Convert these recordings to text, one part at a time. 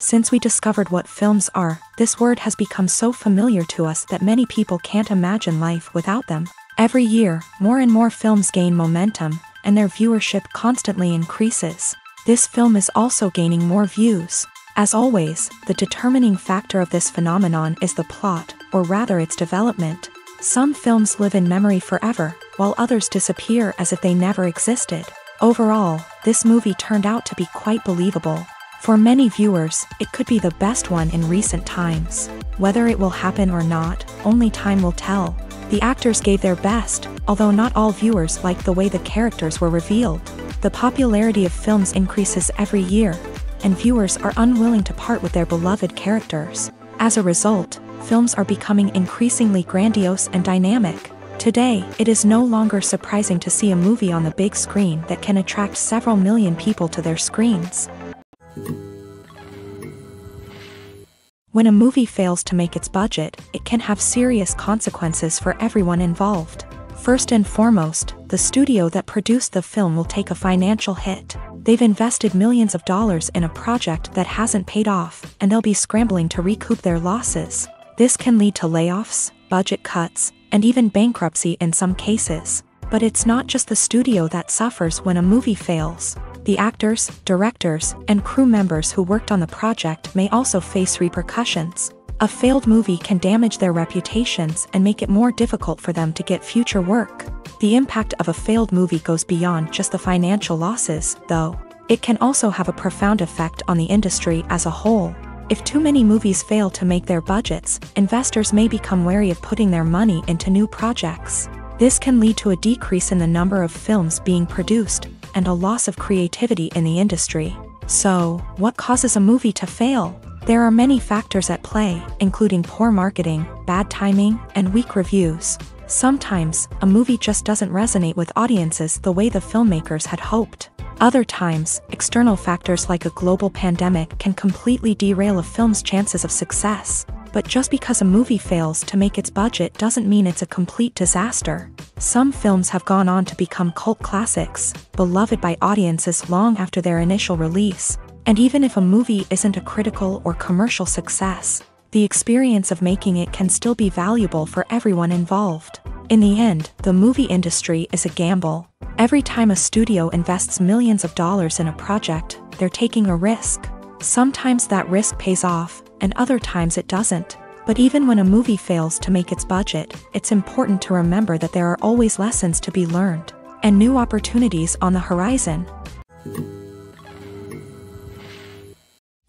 Since we discovered what films are, this word has become so familiar to us that many people can't imagine life without them. Every year, more and more films gain momentum, and their viewership constantly increases. This film is also gaining more views. As always, the determining factor of this phenomenon is the plot, or rather its development. Some films live in memory forever, while others disappear as if they never existed. Overall, this movie turned out to be quite believable. For many viewers, it could be the best one in recent times. Whether it will happen or not, only time will tell. The actors gave their best, although not all viewers liked the way the characters were revealed. The popularity of films increases every year, and viewers are unwilling to part with their beloved characters. As a result, films are becoming increasingly grandiose and dynamic. Today, it is no longer surprising to see a movie on the big screen that can attract several million people to their screens. When a movie fails to make its budget, it can have serious consequences for everyone involved. First and foremost, the studio that produced the film will take a financial hit. They've invested millions of dollars in a project that hasn't paid off, and they'll be scrambling to recoup their losses. This can lead to layoffs, budget cuts, and even bankruptcy in some cases. But it's not just the studio that suffers when a movie fails. The actors, directors, and crew members who worked on the project may also face repercussions. A failed movie can damage their reputations and make it more difficult for them to get future work. The impact of a failed movie goes beyond just the financial losses, though. It can also have a profound effect on the industry as a whole. If too many movies fail to make their budgets, investors may become wary of putting their money into new projects. This can lead to a decrease in the number of films being produced, and a loss of creativity in the industry. So, what causes a movie to fail? There are many factors at play, including poor marketing, bad timing, and weak reviews. Sometimes, a movie just doesn't resonate with audiences the way the filmmakers had hoped. Other times, external factors like a global pandemic can completely derail a film's chances of success. But just because a movie fails to make its budget doesn't mean it's a complete disaster. Some films have gone on to become cult classics, beloved by audiences long after their initial release. And even if a movie isn't a critical or commercial success, the experience of making it can still be valuable for everyone involved. In the end, the movie industry is a gamble. Every time a studio invests millions of dollars in a project, they're taking a risk. Sometimes that risk pays off, and other times it doesn't. But even when a movie fails to make its budget, it's important to remember that there are always lessons to be learned, and new opportunities on the horizon.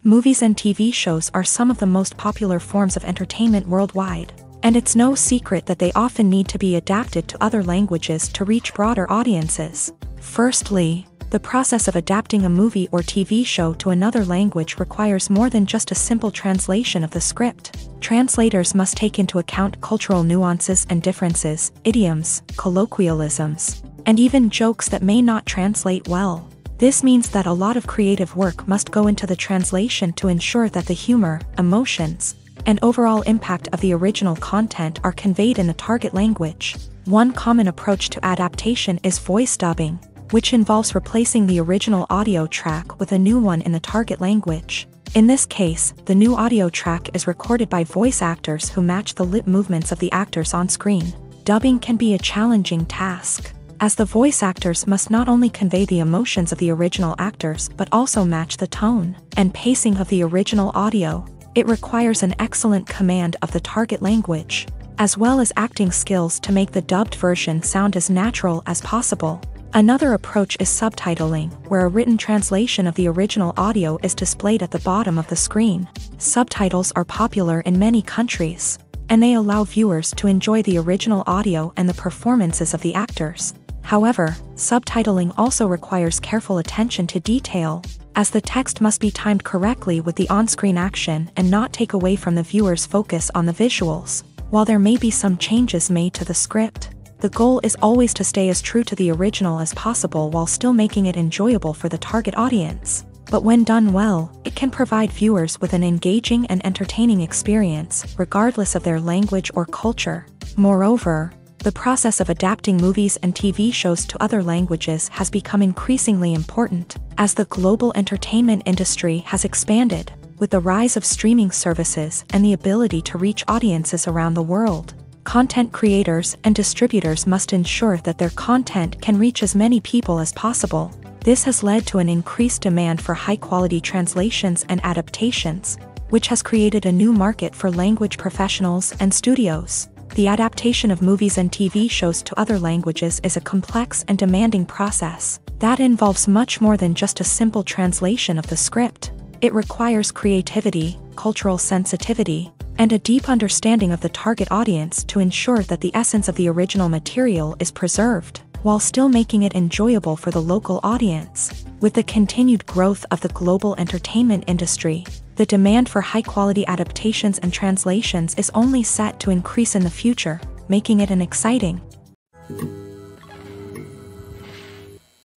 Movies and TV shows are some of the most popular forms of entertainment worldwide, and it's no secret that they often need to be adapted to other languages to reach broader audiences. Firstly, the process of adapting a movie or TV show to another language requires more than just a simple translation of the script. Translators must take into account cultural nuances and differences, idioms, colloquialisms, and even jokes that may not translate well. This means that a lot of creative work must go into the translation to ensure that the humor, emotions, and overall impact of the original content are conveyed in the target language. One common approach to adaptation is voice dubbing, which involves replacing the original audio track with a new one in the target language. In this case, the new audio track is recorded by voice actors who match the lip movements of the actors on screen. Dubbing can be a challenging task, as the voice actors must not only convey the emotions of the original actors but also match the tone and pacing of the original audio. It requires an excellent command of the target language, as well as acting skills to make the dubbed version sound as natural as possible. Another approach is subtitling, where a written translation of the original audio is displayed at the bottom of the screen. Subtitles are popular in many countries, and they allow viewers to enjoy the original audio and the performances of the actors. However, subtitling also requires careful attention to detail, as the text must be timed correctly with the on-screen action and not take away from the viewer's focus on the visuals. While there may be some changes made to the script, the goal is always to stay as true to the original as possible while still making it enjoyable for the target audience. But when done well, it can provide viewers with an engaging and entertaining experience, regardless of their language or culture. Moreover, the process of adapting movies and TV shows to other languages has become increasingly important, as the global entertainment industry has expanded. With the rise of streaming services and the ability to reach audiences around the world, content creators and distributors must ensure that their content can reach as many people as possible. This has led to an increased demand for high-quality translations and adaptations, which has created a new market for language professionals and studios. The adaptation of movies and TV shows to other languages is a complex and demanding process that involves much more than just a simple translation of the script. It requires creativity, cultural sensitivity, and a deep understanding of the target audience to ensure that the essence of the original material is preserved, while still making it enjoyable for the local audience. With the continued growth of the global entertainment industry, the demand for high-quality adaptations and translations is only set to increase in the future, making it an exciting.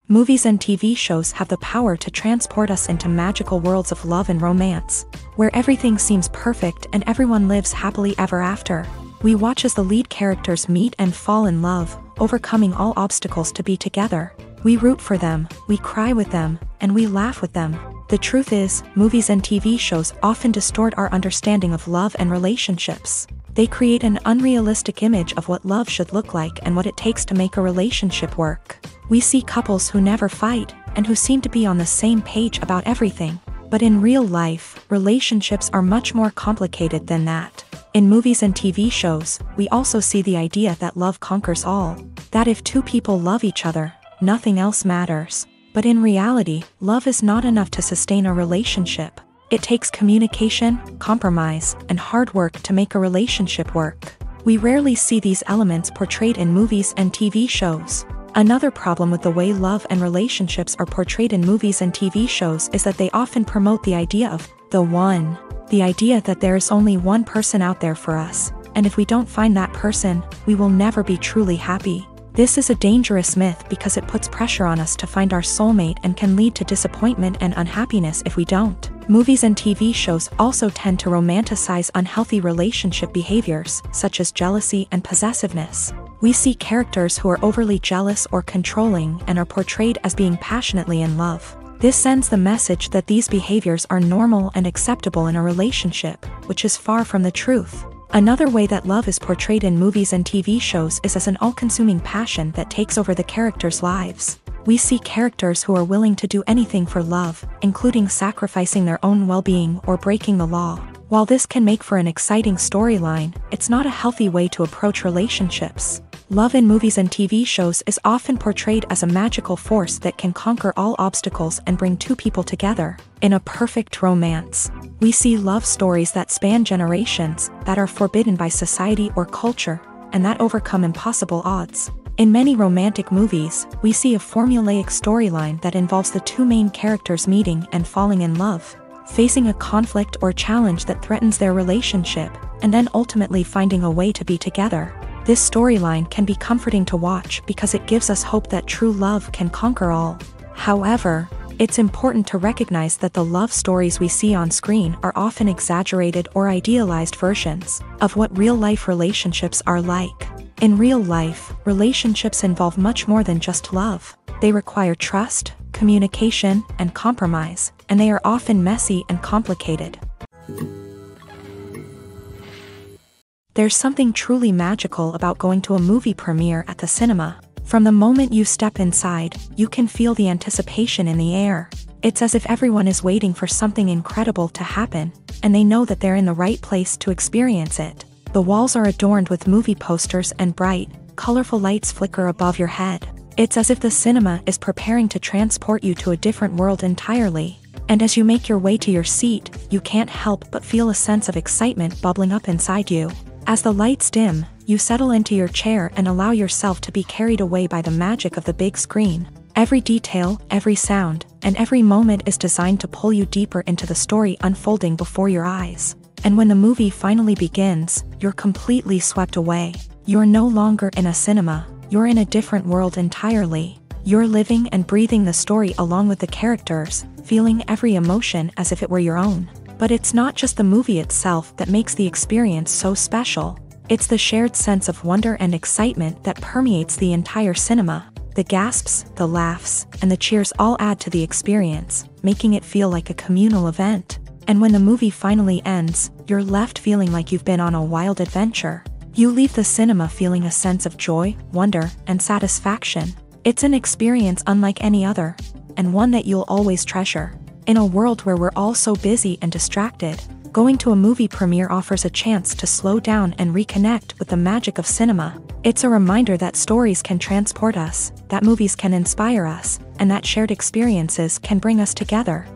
Movies and TV shows have the power to transport us into magical worlds of love and romance, where everything seems perfect and everyone lives happily ever after. We watch as the lead characters meet and fall in love, overcoming all obstacles to be together. We root for them, we cry with them, and we laugh with them. The truth is, movies and TV shows often distort our understanding of love and relationships. They create an unrealistic image of what love should look like and what it takes to make a relationship work. We see couples who never fight, and who seem to be on the same page about everything. But in real life, relationships are much more complicated than that. In movies and TV shows, we also see the idea that love conquers all. That if two people love each other, nothing else matters. But in reality, love is not enough to sustain a relationship. It takes communication, compromise, and hard work to make a relationship work. We rarely see these elements portrayed in movies and TV shows. Another problem with the way love and relationships are portrayed in movies and TV shows is that they often promote the idea of the one. The idea that there is only one person out there for us, and if we don't find that person, we will never be truly happy. This is a dangerous myth because it puts pressure on us to find our soulmate and can lead to disappointment and unhappiness if we don't. Movies and TV shows also tend to romanticize unhealthy relationship behaviors, such as jealousy and possessiveness. We see characters who are overly jealous or controlling and are portrayed as being passionately in love. This sends the message that these behaviors are normal and acceptable in a relationship, which is far from the truth. Another way that love is portrayed in movies and TV shows is as an all-consuming passion that takes over the characters' lives. We see characters who are willing to do anything for love, including sacrificing their own well-being or breaking the law. While this can make for an exciting storyline, it's not a healthy way to approach relationships. Love in movies and TV shows is often portrayed as a magical force that can conquer all obstacles and bring two people together in a perfect romance. We see love stories that span generations, that are forbidden by society or culture, and that overcome impossible odds. In many romantic movies, we see a formulaic storyline that involves the two main characters meeting and falling in love, facing a conflict or challenge that threatens their relationship, and then ultimately finding a way to be together. This storyline can be comforting to watch because it gives us hope that true love can conquer all. However, it's important to recognize that the love stories we see on screen are often exaggerated or idealized versions of what real-life relationships are like. In real life, relationships involve much more than just love. They require trust, communication, and compromise, and they are often messy and complicated. There's something truly magical about going to a movie premiere at the cinema. From the moment you step inside, you can feel the anticipation in the air. It's as if everyone is waiting for something incredible to happen, and they know that they're in the right place to experience it. The walls are adorned with movie posters and bright, colorful lights flicker above your head. It's as if the cinema is preparing to transport you to a different world entirely. And as you make your way to your seat, you can't help but feel a sense of excitement bubbling up inside you. As the lights dim, you settle into your chair and allow yourself to be carried away by the magic of the big screen. Every detail, every sound, and every moment is designed to pull you deeper into the story unfolding before your eyes. And when the movie finally begins, you're completely swept away. You're no longer in a cinema, you're in a different world entirely. You're living and breathing the story along with the characters, feeling every emotion as if it were your own. But it's not just the movie itself that makes the experience so special. It's the shared sense of wonder and excitement that permeates the entire cinema. The gasps, the laughs, and the cheers all add to the experience, making it feel like a communal event. And when the movie finally ends, you're left feeling like you've been on a wild adventure. You leave the cinema feeling a sense of joy, wonder, and satisfaction. It's an experience unlike any other, and one that you'll always treasure. In a world where we're all so busy and distracted, going to a movie premiere offers a chance to slow down and reconnect with the magic of cinema. It's a reminder that stories can transport us, that movies can inspire us, and that shared experiences can bring us together.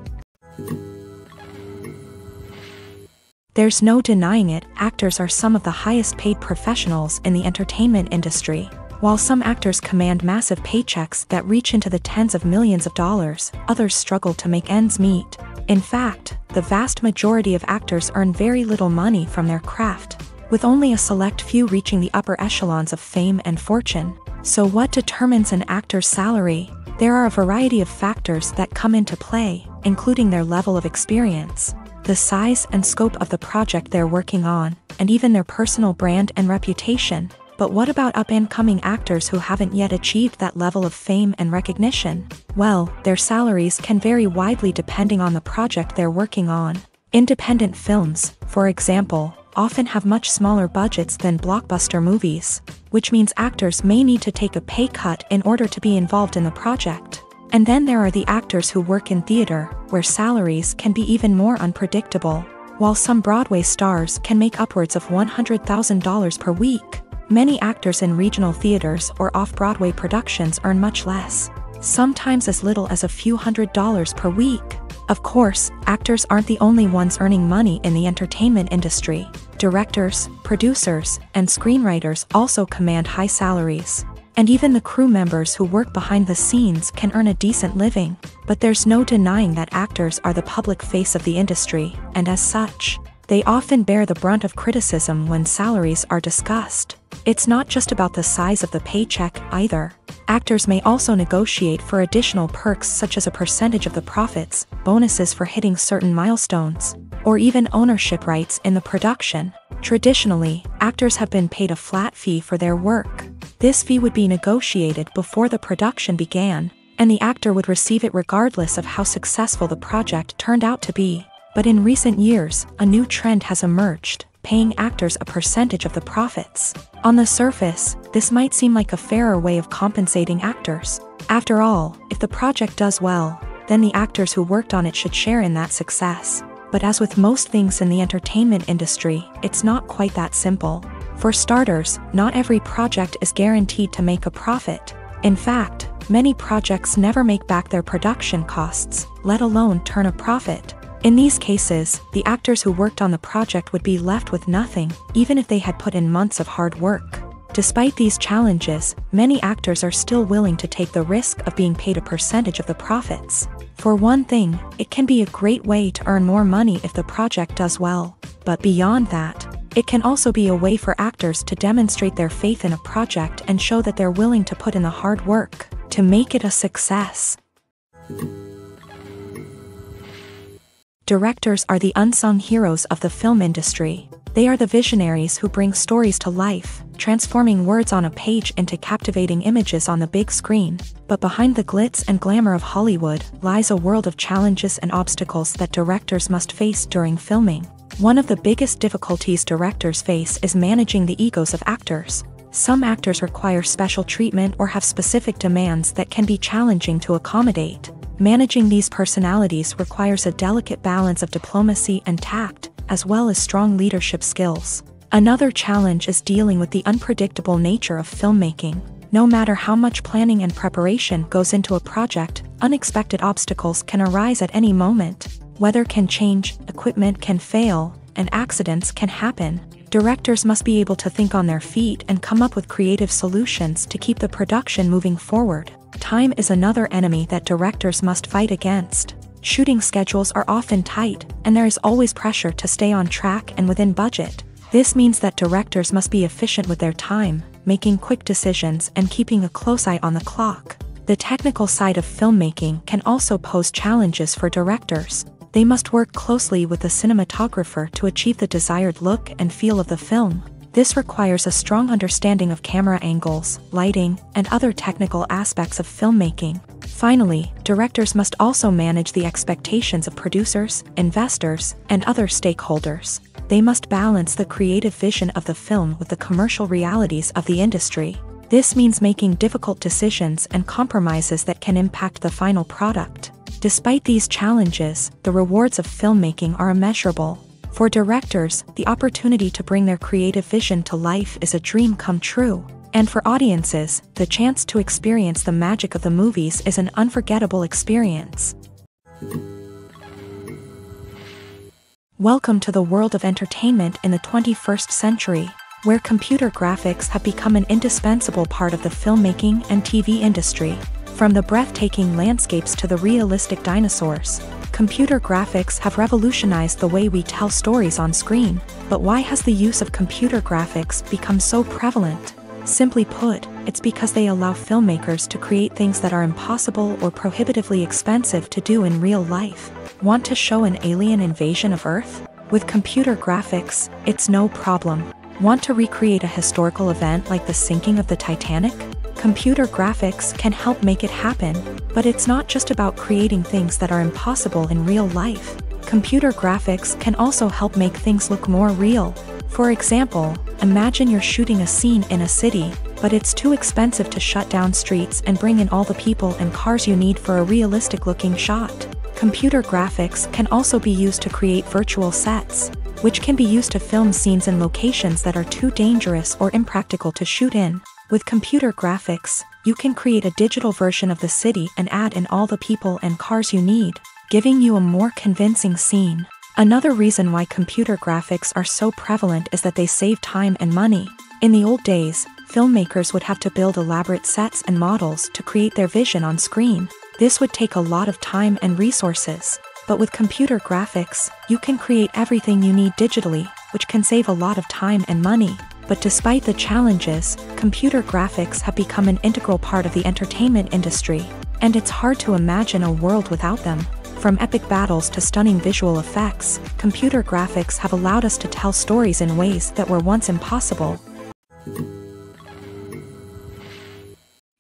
There's no denying it, actors are some of the highest paid professionals in the entertainment industry. While some actors command massive paychecks that reach into the tens of millions of dollars, others struggle to make ends meet. In fact, the vast majority of actors earn very little money from their craft, with only a select few reaching the upper echelons of fame and fortune. So what determines an actor's salary? There are a variety of factors that come into play, including their level of experience, the size and scope of the project they're working on, and even their personal brand and reputation. But what about up-and-coming actors who haven't yet achieved that level of fame and recognition? Well, their salaries can vary widely depending on the project they're working on. Independent films, for example, often have much smaller budgets than blockbuster movies, which means actors may need to take a pay cut in order to be involved in the project. And then there are the actors who work in theater, where salaries can be even more unpredictable. While some Broadway stars can make upwards of $100,000 per week, many actors in regional theaters or off-Broadway productions earn much less, sometimes as little as a few $100s per week. Of course, actors aren't the only ones earning money in the entertainment industry. Directors, producers, and screenwriters also command high salaries. And even the crew members who work behind the scenes can earn a decent living. But there's no denying that actors are the public face of the industry, and as such, they often bear the brunt of criticism when salaries are discussed. It's not just about the size of the paycheck, either. Actors may also negotiate for additional perks such as a percentage of the profits, bonuses for hitting certain milestones, or even ownership rights in the production. Traditionally, actors have been paid a flat fee for their work. This fee would be negotiated before the production began, and the actor would receive it regardless of how successful the project turned out to be. But in recent years, a new trend has emerged, paying actors a percentage of the profits. On the surface, this might seem like a fairer way of compensating actors. After all, if the project does well, then the actors who worked on it should share in that success. But as with most things in the entertainment industry, it's not quite that simple. For starters, not every project is guaranteed to make a profit. In fact, many projects never make back their production costs, let alone turn a profit. In these cases, the actors who worked on the project would be left with nothing, even if they had put in months of hard work. Despite these challenges, many actors are still willing to take the risk of being paid a percentage of the profits. For one thing, it can be a great way to earn more money if the project does well. But beyond that, it can also be a way for actors to demonstrate their faith in a project and show that they're willing to put in the hard work to make it a success. Directors are the unsung heroes of the film industry. They are the visionaries who bring stories to life, transforming words on a page into captivating images on the big screen. But behind the glitz and glamour of Hollywood lies a world of challenges and obstacles that directors must face during filming. One of the biggest difficulties directors face is managing the egos of actors. Some actors require special treatment or have specific demands that can be challenging to accommodate. Managing these personalities requires a delicate balance of diplomacy and tact, as well as strong leadership skills. Another challenge is dealing with the unpredictable nature of filmmaking. No matter how much planning and preparation goes into a project, unexpected obstacles can arise at any moment. Weather can change, equipment can fail, and accidents can happen. Directors must be able to think on their feet and come up with creative solutions to keep the production moving forward. Time is another enemy that directors must fight against. Shooting schedules are often tight, and there is always pressure to stay on track and within budget. This means that directors must be efficient with their time, making quick decisions and keeping a close eye on the clock. The technical side of filmmaking can also pose challenges for directors. They must work closely with the cinematographer to achieve the desired look and feel of the film. This requires a strong understanding of camera angles, lighting, and other technical aspects of filmmaking. Finally, directors must also manage the expectations of producers, investors, and other stakeholders. They must balance the creative vision of the film with the commercial realities of the industry. This means making difficult decisions and compromises that can impact the final product. Despite these challenges, the rewards of filmmaking are immeasurable. For directors, the opportunity to bring their creative vision to life is a dream come true. And for audiences, the chance to experience the magic of the movies is an unforgettable experience. Welcome to the world of entertainment in the 21st century, where computer graphics have become an indispensable part of the filmmaking and TV industry. From the breathtaking landscapes to the realistic dinosaurs, computer graphics have revolutionized the way we tell stories on screen. But why has the use of computer graphics become so prevalent? Simply put, it's because they allow filmmakers to create things that are impossible or prohibitively expensive to do in real life. Want to show an alien invasion of Earth? With computer graphics, it's no problem. Want to recreate a historical event like the sinking of the Titanic? Computer graphics can help make it happen, but it's not just about creating things that are impossible in real life. Computer graphics can also help make things look more real. For example, imagine you're shooting a scene in a city, but it's too expensive to shut down streets and bring in all the people and cars you need for a realistic-looking shot. Computer graphics can also be used to create virtual sets, which can be used to film scenes in locations that are too dangerous or impractical to shoot in. With computer graphics, you can create a digital version of the city and add in all the people and cars you need, giving you a more convincing scene. Another reason why computer graphics are so prevalent is that they save time and money. In the old days, filmmakers would have to build elaborate sets and models to create their vision on screen. This would take a lot of time and resources. But with computer graphics, you can create everything you need digitally, which can save a lot of time and money. But despite the challenges, computer graphics have become an integral part of the entertainment industry, and it's hard to imagine a world without them. From epic battles to stunning visual effects, computer graphics have allowed us to tell stories in ways that were once impossible.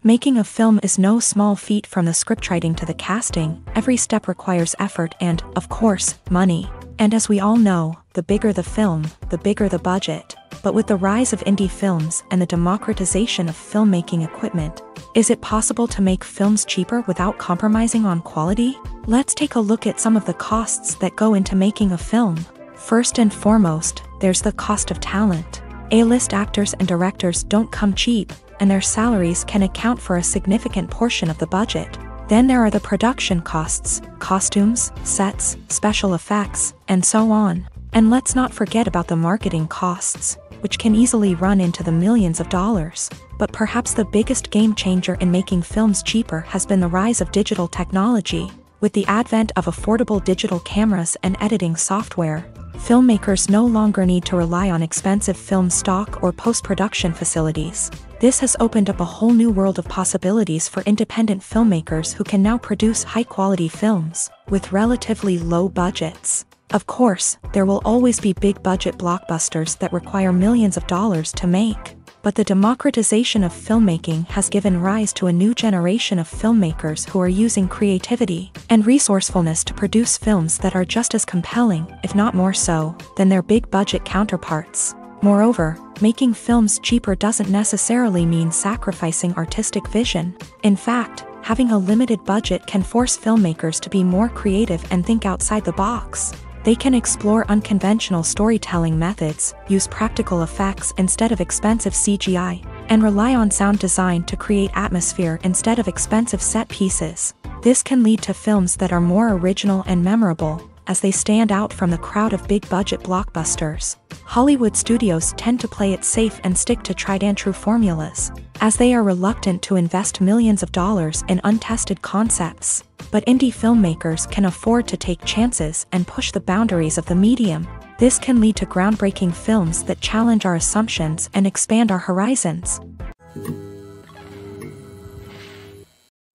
Making a film is no small feat. From the scriptwriting to the casting, every step requires effort and, of course, money. And as we all know, the bigger the film, the bigger the budget. But with the rise of indie films and the democratization of filmmaking equipment, is it possible to make films cheaper without compromising on quality? Let's take a look at some of the costs that go into making a film. First and foremost, there's the cost of talent. A-list actors and directors don't come cheap, and their salaries can account for a significant portion of the budget. Then there are the production costs, costumes, sets, special effects, and so on. And let's not forget about the marketing costs, which can easily run into the millions of dollars. But perhaps the biggest game changer in making films cheaper has been the rise of digital technology. With the advent of affordable digital cameras and editing software, filmmakers no longer need to rely on expensive film stock or post-production facilities. This has opened up a whole new world of possibilities for independent filmmakers who can now produce high-quality films with relatively low budgets. Of course, there will always be big-budget blockbusters that require millions of dollars to make. But the democratization of filmmaking has given rise to a new generation of filmmakers who are using creativity and resourcefulness to produce films that are just as compelling, if not more so, than their big-budget counterparts. Moreover, making films cheaper doesn't necessarily mean sacrificing artistic vision. In fact, having a limited budget can force filmmakers to be more creative and think outside the box. They can explore unconventional storytelling methods, use practical effects instead of expensive CGI, and rely on sound design to create atmosphere instead of expensive set pieces. This can lead to films that are more original and memorable, as they stand out from the crowd of big-budget blockbusters. Hollywood studios tend to play it safe and stick to tried-and-true formulas, as they are reluctant to invest millions of dollars in untested concepts. But indie filmmakers can afford to take chances and push the boundaries of the medium. This can lead to groundbreaking films that challenge our assumptions and expand our horizons.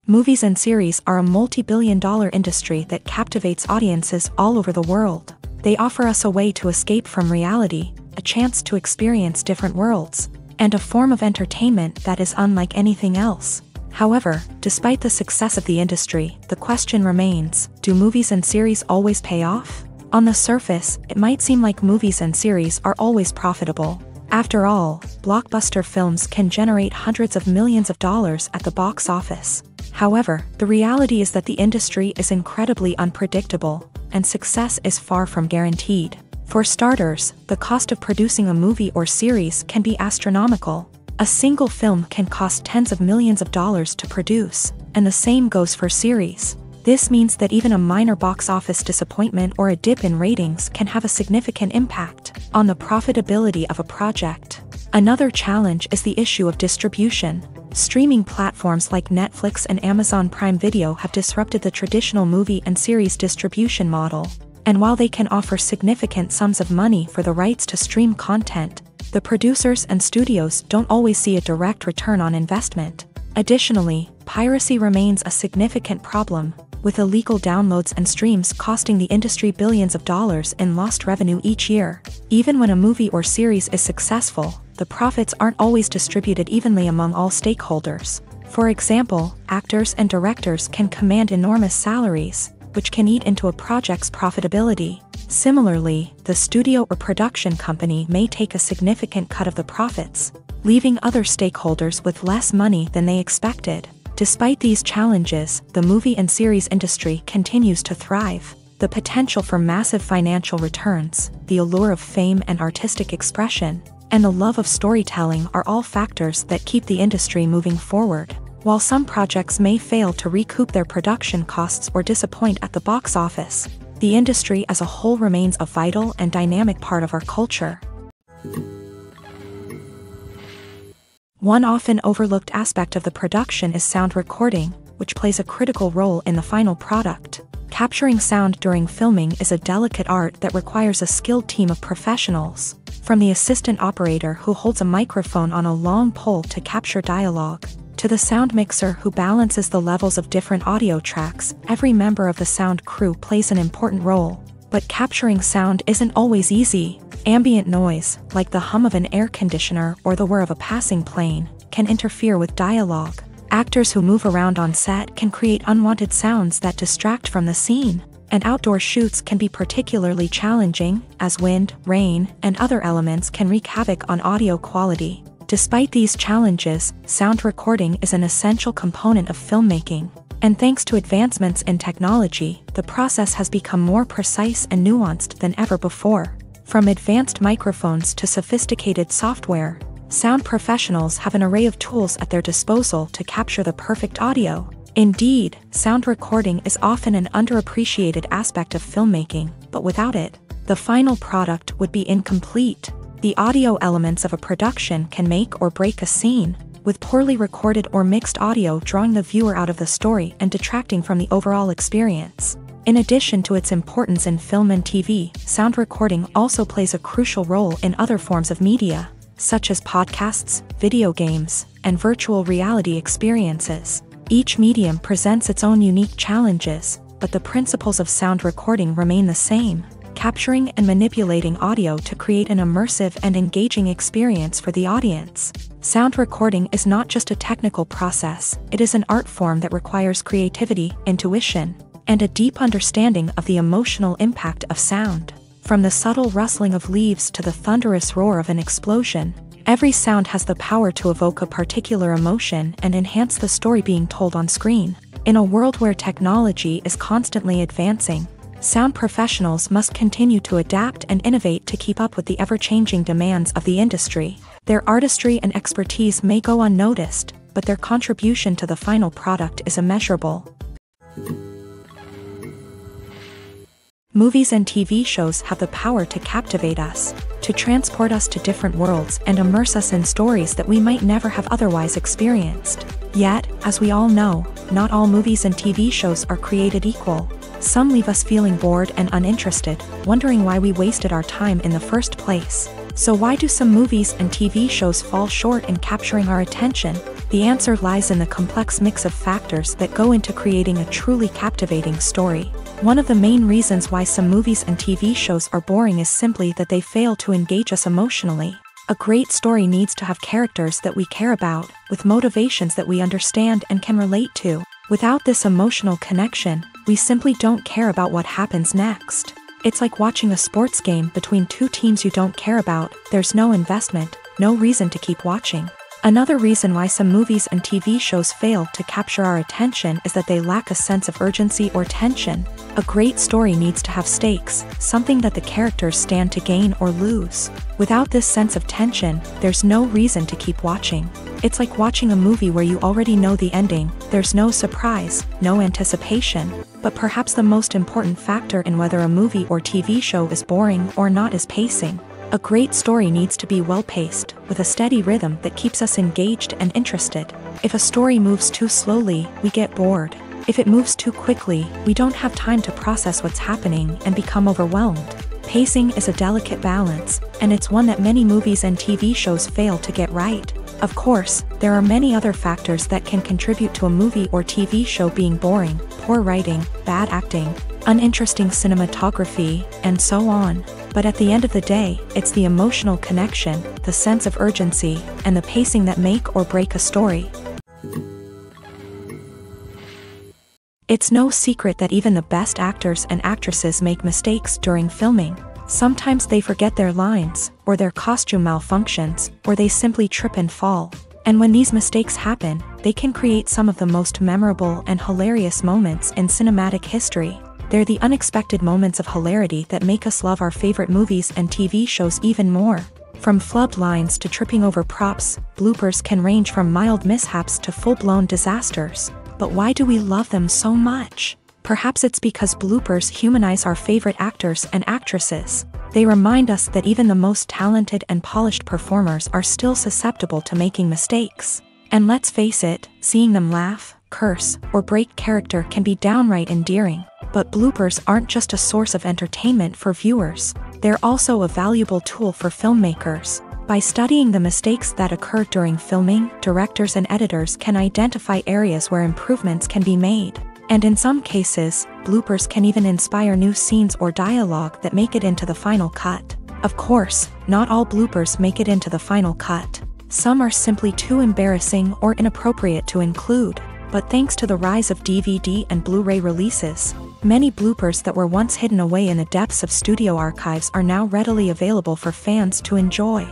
Movies and series are a multi-billion-dollar industry that captivates audiences all over the world. They offer us a way to escape from reality, a chance to experience different worlds, and a form of entertainment that is unlike anything else. However, despite the success of the industry, the question remains, do movies and series always pay off? On the surface, it might seem like movies and series are always profitable. After all, blockbuster films can generate hundreds of millions of dollars at the box office. However, the reality is that the industry is incredibly unpredictable, and success is far from guaranteed. For starters, the cost of producing a movie or series can be astronomical. A single film can cost tens of millions of dollars to produce, and the same goes for series. This means that even a minor box office disappointment or a dip in ratings can have a significant impact on the profitability of a project. Another challenge is the issue of distribution. Streaming platforms like Netflix and Amazon Prime Video have disrupted the traditional movie and series distribution model. And while they can offer significant sums of money for the rights to stream content, the producers and studios don't always see a direct return on investment. Additionally, piracy remains a significant problem, with illegal downloads and streams costing the industry billions of dollars in lost revenue each year. Even when a movie or series is successful, the profits aren't always distributed evenly among all stakeholders. For example, actors and directors can command enormous salaries, which can eat into a project's profitability. Similarly, the studio or production company may take a significant cut of the profits, leaving other stakeholders with less money than they expected. Despite these challenges, the movie and series industry continues to thrive. The potential for massive financial returns, the allure of fame and artistic expression, and the love of storytelling are all factors that keep the industry moving forward. While some projects may fail to recoup their production costs or disappoint at the box office, the industry as a whole remains a vital and dynamic part of our culture. One often overlooked aspect of the production is sound recording, which plays a critical role in the final product. Capturing sound during filming is a delicate art that requires a skilled team of professionals. From the assistant operator who holds a microphone on a long pole to capture dialogue, to the sound mixer who balances the levels of different audio tracks, every member of the sound crew plays an important role. But capturing sound isn't always easy. Ambient noise, like the hum of an air conditioner or the whir of a passing plane, can interfere with dialogue. Actors who move around on set can create unwanted sounds that distract from the scene. And outdoor shoots can be particularly challenging, as wind, rain, and other elements can wreak havoc on audio quality. Despite these challenges, sound recording is an essential component of filmmaking. And thanks to advancements in technology, the process has become more precise and nuanced than ever before. From advanced microphones to sophisticated software, sound professionals have an array of tools at their disposal to capture the perfect audio. Indeed, sound recording is often an underappreciated aspect of filmmaking, but without it, the final product would be incomplete. The audio elements of a production can make or break a scene, with poorly recorded or mixed audio drawing the viewer out of the story and detracting from the overall experience. In addition to its importance in film and TV, sound recording also plays a crucial role in other forms of media, such as podcasts, video games, and virtual reality experiences. Each medium presents its own unique challenges, but the principles of sound recording remain the same, capturing and manipulating audio to create an immersive and engaging experience for the audience. Sound recording is not just a technical process, it is an art form that requires creativity, intuition, and a deep understanding of the emotional impact of sound. From the subtle rustling of leaves to the thunderous roar of an explosion, every sound has the power to evoke a particular emotion and enhance the story being told on screen. In a world where technology is constantly advancing, sound professionals must continue to adapt and innovate to keep up with the ever-changing demands of the industry. Their artistry and expertise may go unnoticed, but their contribution to the final product is immeasurable. Movies and TV shows have the power to captivate us, to transport us to different worlds and immerse us in stories that we might never have otherwise experienced. Yet, as we all know, not all movies and TV shows are created equal. Some leave us feeling bored and uninterested, wondering why we wasted our time in the first place. So why do some movies and TV shows fall short in capturing our attention? The answer lies in the complex mix of factors that go into creating a truly captivating story. One of the main reasons why some movies and TV shows are boring is simply that they fail to engage us emotionally. A great story needs to have characters that we care about, with motivations that we understand and can relate to. Without this emotional connection, we simply don't care about what happens next. It's like watching a sports game between two teams you don't care about. There's no investment, no reason to keep watching. Another reason why some movies and TV shows fail to capture our attention is that they lack a sense of urgency or tension. A great story needs to have stakes, something that the characters stand to gain or lose. Without this sense of tension, there's no reason to keep watching. It's like watching a movie where you already know the ending. There's no surprise, no anticipation. But perhaps the most important factor in whether a movie or TV show is boring or not is pacing. A great story needs to be well-paced, with a steady rhythm that keeps us engaged and interested. If a story moves too slowly, we get bored. If it moves too quickly, we don't have time to process what's happening and become overwhelmed. Pacing is a delicate balance, and it's one that many movies and TV shows fail to get right. Of course, there are many other factors that can contribute to a movie or TV show being boring: poor writing, bad acting, uninteresting cinematography, and so on. But at the end of the day, it's the emotional connection, the sense of urgency, and the pacing that make or break a story. It's no secret that even the best actors and actresses make mistakes during filming. Sometimes they forget their lines, or their costume malfunctions, or they simply trip and fall. And when these mistakes happen, they can create some of the most memorable and hilarious moments in cinematic history. They're the unexpected moments of hilarity that make us love our favorite movies and TV shows even more. From flubbed lines to tripping over props, bloopers can range from mild mishaps to full-blown disasters. But why do we love them so much? Perhaps it's because bloopers humanize our favorite actors and actresses. They remind us that even the most talented and polished performers are still susceptible to making mistakes. And let's face it, seeing them laugh, curse, or break character can be downright endearing. But bloopers aren't just a source of entertainment for viewers. They're also a valuable tool for filmmakers. By studying the mistakes that occur during filming, directors and editors can identify areas where improvements can be made. And in some cases, bloopers can even inspire new scenes or dialogue that make it into the final cut. Of course, not all bloopers make it into the final cut. Some are simply too embarrassing or inappropriate to include. But thanks to the rise of DVD and Blu-ray releases, many bloopers that were once hidden away in the depths of studio archives are now readily available for fans to enjoy.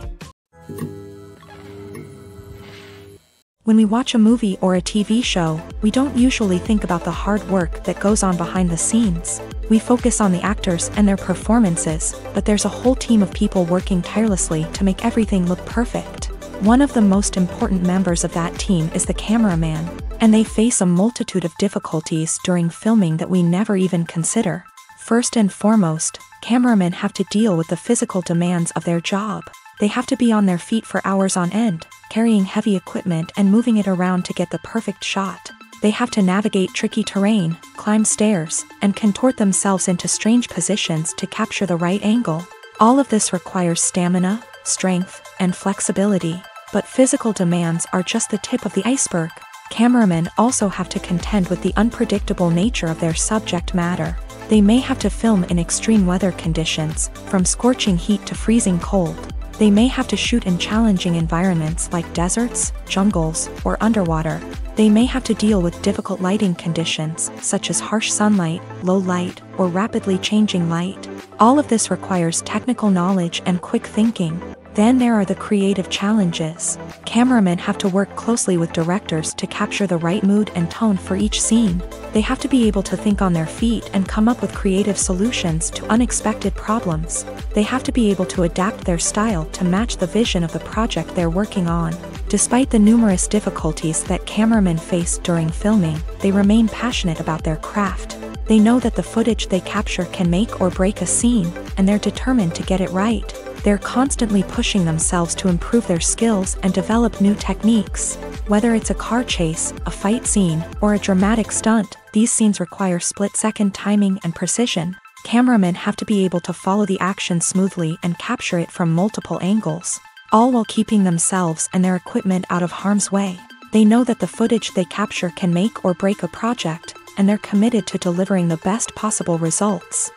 When we watch a movie or a TV show, we don't usually think about the hard work that goes on behind the scenes. We focus on the actors and their performances, but there's a whole team of people working tirelessly to make everything look perfect. One of the most important members of that team is the cameraman, and they face a multitude of difficulties during filming that we never even consider. First and foremost, cameramen have to deal with the physical demands of their job. They have to be on their feet for hours on end, carrying heavy equipment and moving it around to get the perfect shot. They have to navigate tricky terrain, climb stairs, and contort themselves into strange positions to capture the right angle. All of this requires stamina, strength, and flexibility. But physical demands are just the tip of the iceberg. Cameramen also have to contend with the unpredictable nature of their subject matter. They may have to film in extreme weather conditions, from scorching heat to freezing cold. They may have to shoot in challenging environments like deserts, jungles, or underwater. They may have to deal with difficult lighting conditions, such as harsh sunlight, low light, or rapidly changing light. All of this requires technical knowledge and quick thinking. Then there are the creative challenges. Cameramen have to work closely with directors to capture the right mood and tone for each scene. They have to be able to think on their feet and come up with creative solutions to unexpected problems. They have to be able to adapt their style to match the vision of the project they're working on. Despite the numerous difficulties that cameramen face during filming, they remain passionate about their craft. They know that the footage they capture can make or break a scene, and they're determined to get it right. They're constantly pushing themselves to improve their skills and develop new techniques. Whether it's a car chase, a fight scene, or a dramatic stunt, these scenes require split-second timing and precision. Cameramen have to be able to follow the action smoothly and capture it from multiple angles, all while keeping themselves and their equipment out of harm's way. They know that the footage they capture can make or break a project, and they're committed to delivering the best possible results.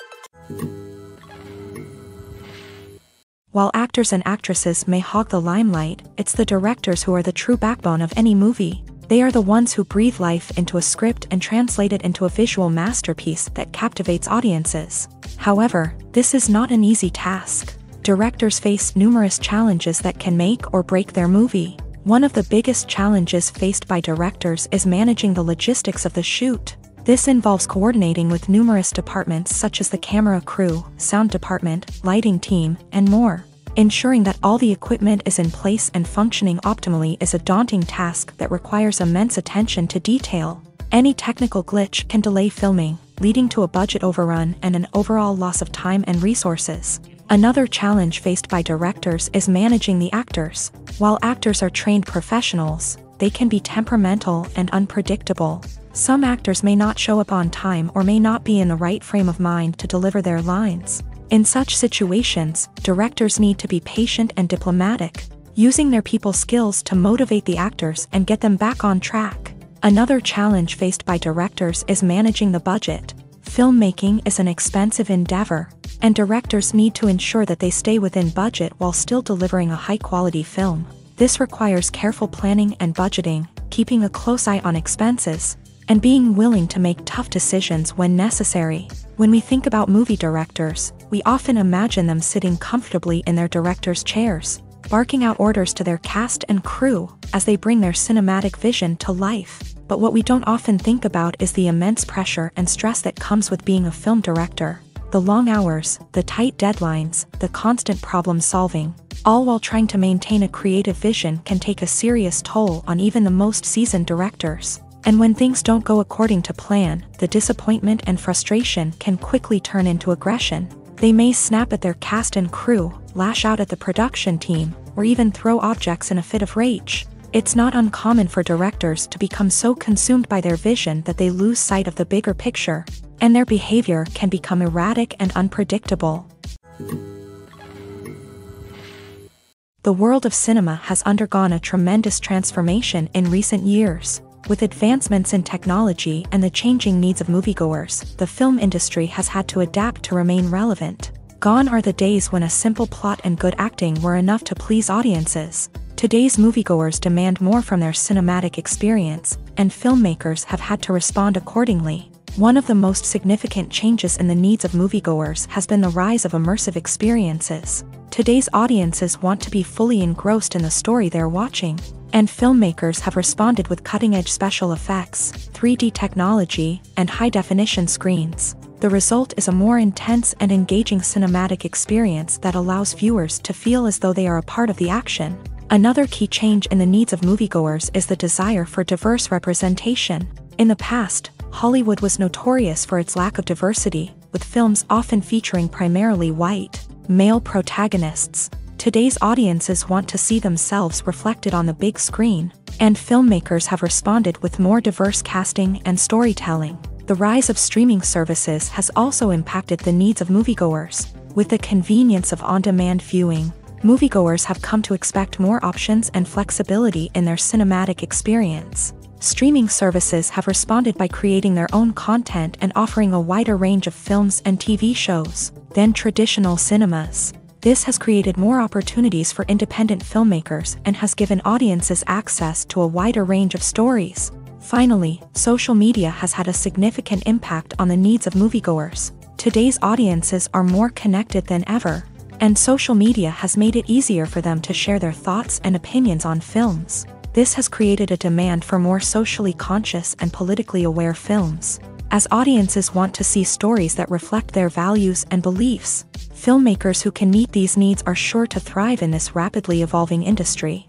While actors and actresses may hog the limelight, it's the directors who are the true backbone of any movie. They are the ones who breathe life into a script and translate it into a visual masterpiece that captivates audiences. However, this is not an easy task. Directors face numerous challenges that can make or break their movie. One of the biggest challenges faced by directors is managing the logistics of the shoot. This involves coordinating with numerous departments such as the camera crew, sound department, lighting team, and more. Ensuring that all the equipment is in place and functioning optimally is a daunting task that requires immense attention to detail. Any technical glitch can delay filming, leading to a budget overrun and an overall loss of time and resources. Another challenge faced by directors is managing the actors. While actors are trained professionals, they can be temperamental and unpredictable. Some actors may not show up on time or may not be in the right frame of mind to deliver their lines. In such situations, directors need to be patient and diplomatic, using their people skills to motivate the actors and get them back on track. Another challenge faced by directors is managing the budget. Filmmaking is an expensive endeavor, and directors need to ensure that they stay within budget while still delivering a high-quality film. This requires careful planning and budgeting, keeping a close eye on expenses, and being willing to make tough decisions when necessary. When we think about movie directors, we often imagine them sitting comfortably in their director's chairs, barking out orders to their cast and crew as they bring their cinematic vision to life. But what we don't often think about is the immense pressure and stress that comes with being a film director. The long hours, the tight deadlines, the constant problem solving, all while trying to maintain a creative vision can take a serious toll on even the most seasoned directors. And when things don't go according to plan, the disappointment and frustration can quickly turn into aggression. They may snap at their cast and crew, lash out at the production team, or even throw objects in a fit of rage. It's not uncommon for directors to become so consumed by their vision that they lose sight of the bigger picture, and their behavior can become erratic and unpredictable. The world of cinema has undergone a tremendous transformation in recent years. With advancements in technology and the changing needs of moviegoers, the film industry has had to adapt to remain relevant. Gone are the days when a simple plot and good acting were enough to please audiences. Today's moviegoers demand more from their cinematic experience, and filmmakers have had to respond accordingly. One of the most significant changes in the needs of moviegoers has been the rise of immersive experiences. Today's audiences want to be fully engrossed in the story they're watching, and filmmakers have responded with cutting-edge special effects, 3D technology, and high-definition screens. The result is a more intense and engaging cinematic experience that allows viewers to feel as though they are a part of the action. Another key change in the needs of moviegoers is the desire for diverse representation. In the past, Hollywood was notorious for its lack of diversity, with films often featuring primarily white, male protagonists. Today's audiences want to see themselves reflected on the big screen, and filmmakers have responded with more diverse casting and storytelling. The rise of streaming services has also impacted the needs of moviegoers. With the convenience of on-demand viewing, moviegoers have come to expect more options and flexibility in their cinematic experience. Streaming services have responded by creating their own content and offering a wider range of films and TV shows than traditional cinemas. This has created more opportunities for independent filmmakers and has given audiences access to a wider range of stories. Finally, social media has had a significant impact on the needs of moviegoers. Today's audiences are more connected than ever, and social media has made it easier for them to share their thoughts and opinions on films. This has created a demand for more socially conscious and politically aware films. As audiences want to see stories that reflect their values and beliefs, filmmakers who can meet these needs are sure to thrive in this rapidly evolving industry.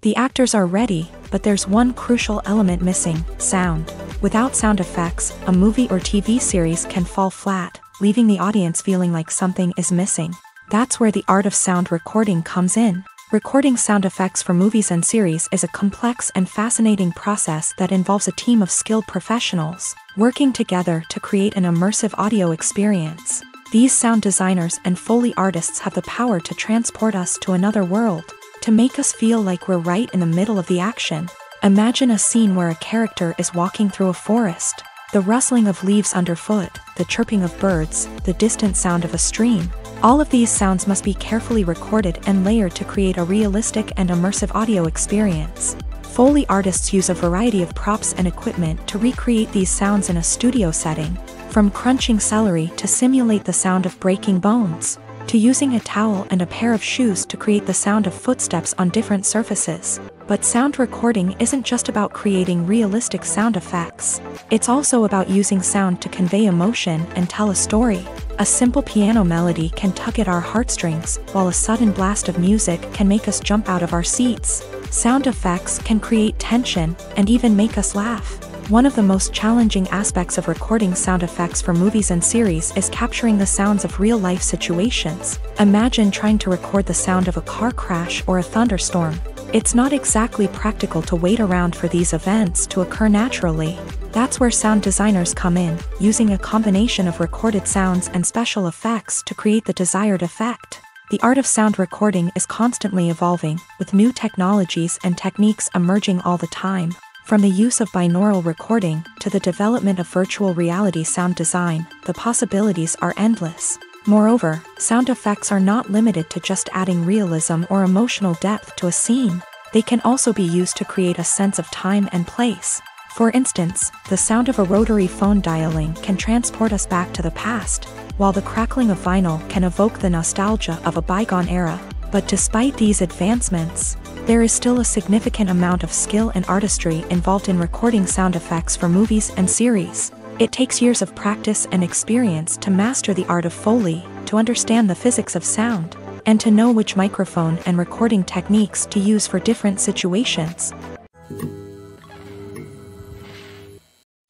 The actors are ready, but there's one crucial element missing: sound. Without sound effects, a movie or TV series can fall flat, leaving the audience feeling like something is missing. That's where the art of sound recording comes in. Recording sound effects for movies and series is a complex and fascinating process that involves a team of skilled professionals working together to create an immersive audio experience. These sound designers and Foley artists have the power to transport us to another world, to make us feel like we're right in the middle of the action. Imagine a scene where a character is walking through a forest. The rustling of leaves underfoot, the chirping of birds, the distant sound of a stream. All of these sounds must be carefully recorded and layered to create a realistic and immersive audio experience. Foley artists use a variety of props and equipment to recreate these sounds in a studio setting, from crunching celery to simulate the sound of breaking bones, to using a towel and a pair of shoes to create the sound of footsteps on different surfaces. But sound recording isn't just about creating realistic sound effects. It's also about using sound to convey emotion and tell a story. A simple piano melody can tug at our heartstrings, while a sudden blast of music can make us jump out of our seats. Sound effects can create tension and even make us laugh. One of the most challenging aspects of recording sound effects for movies and series is capturing the sounds of real-life situations. Imagine trying to record the sound of a car crash or a thunderstorm. It's not exactly practical to wait around for these events to occur naturally. That's where sound designers come in, using a combination of recorded sounds and special effects to create the desired effect. The art of sound recording is constantly evolving, with new technologies and techniques emerging all the time. From the use of binaural recording to the development of virtual reality sound design, the possibilities are endless. Moreover, sound effects are not limited to just adding realism or emotional depth to a scene. They can also be used to create a sense of time and place. For instance, the sound of a rotary phone dialing can transport us back to the past, while the crackling of vinyl can evoke the nostalgia of a bygone era. But despite these advancements, there is still a significant amount of skill and artistry involved in recording sound effects for movies and series. It takes years of practice and experience to master the art of Foley, to understand the physics of sound, and to know which microphone and recording techniques to use for different situations.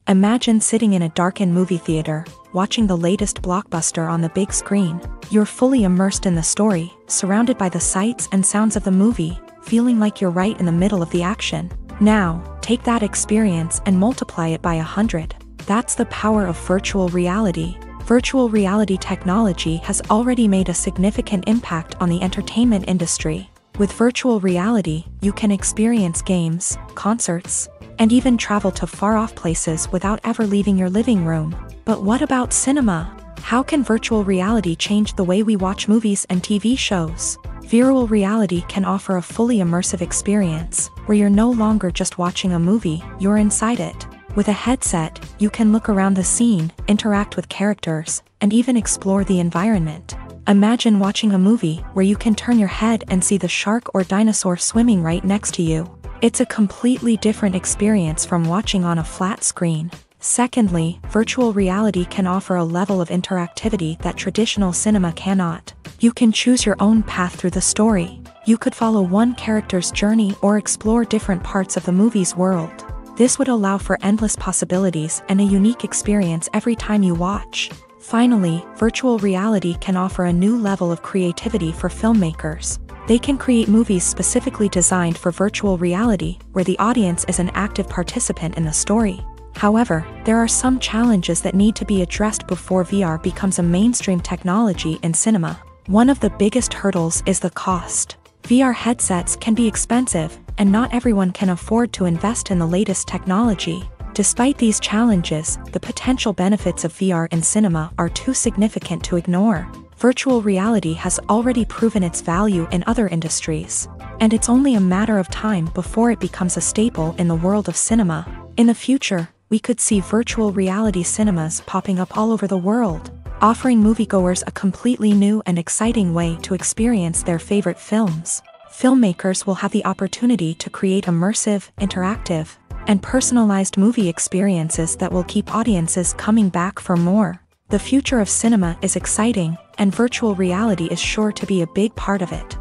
Imagine sitting in a darkened movie theater, watching the latest blockbuster on the big screen. You're fully immersed in the story, surrounded by the sights and sounds of the movie, feeling like you're right in the middle of the action. Now, take that experience and multiply it by 100. That's the power of virtual reality. Virtual reality technology has already made a significant impact on the entertainment industry. With virtual reality, you can experience games, concerts, and even travel to far-off places without ever leaving your living room. But what about cinema? How can virtual reality change the way we watch movies and TV shows? Virtual reality can offer a fully immersive experience, where you're no longer just watching a movie, you're inside it. With a headset, you can look around the scene, interact with characters, and even explore the environment. Imagine watching a movie where you can turn your head and see the shark or dinosaur swimming right next to you. It's a completely different experience from watching on a flat screen. Secondly, virtual reality can offer a level of interactivity that traditional cinema cannot. You can choose your own path through the story. You could follow one character's journey or explore different parts of the movie's world. This would allow for endless possibilities and a unique experience every time you watch. Finally, virtual reality can offer a new level of creativity for filmmakers. They can create movies specifically designed for virtual reality, where the audience is an active participant in the story. However, there are some challenges that need to be addressed before VR becomes a mainstream technology in cinema. One of the biggest hurdles is the cost. VR headsets can be expensive, and not everyone can afford to invest in the latest technology. Despite these challenges, the potential benefits of VR in cinema are too significant to ignore. Virtual reality has already proven its value in other industries, and it's only a matter of time before it becomes a staple in the world of cinema. In the future, we could see virtual reality cinemas popping up all over the world, offering moviegoers a completely new and exciting way to experience their favorite films. Filmmakers will have the opportunity to create immersive, interactive, and personalized movie experiences that will keep audiences coming back for more. The future of cinema is exciting, and virtual reality is sure to be a big part of it.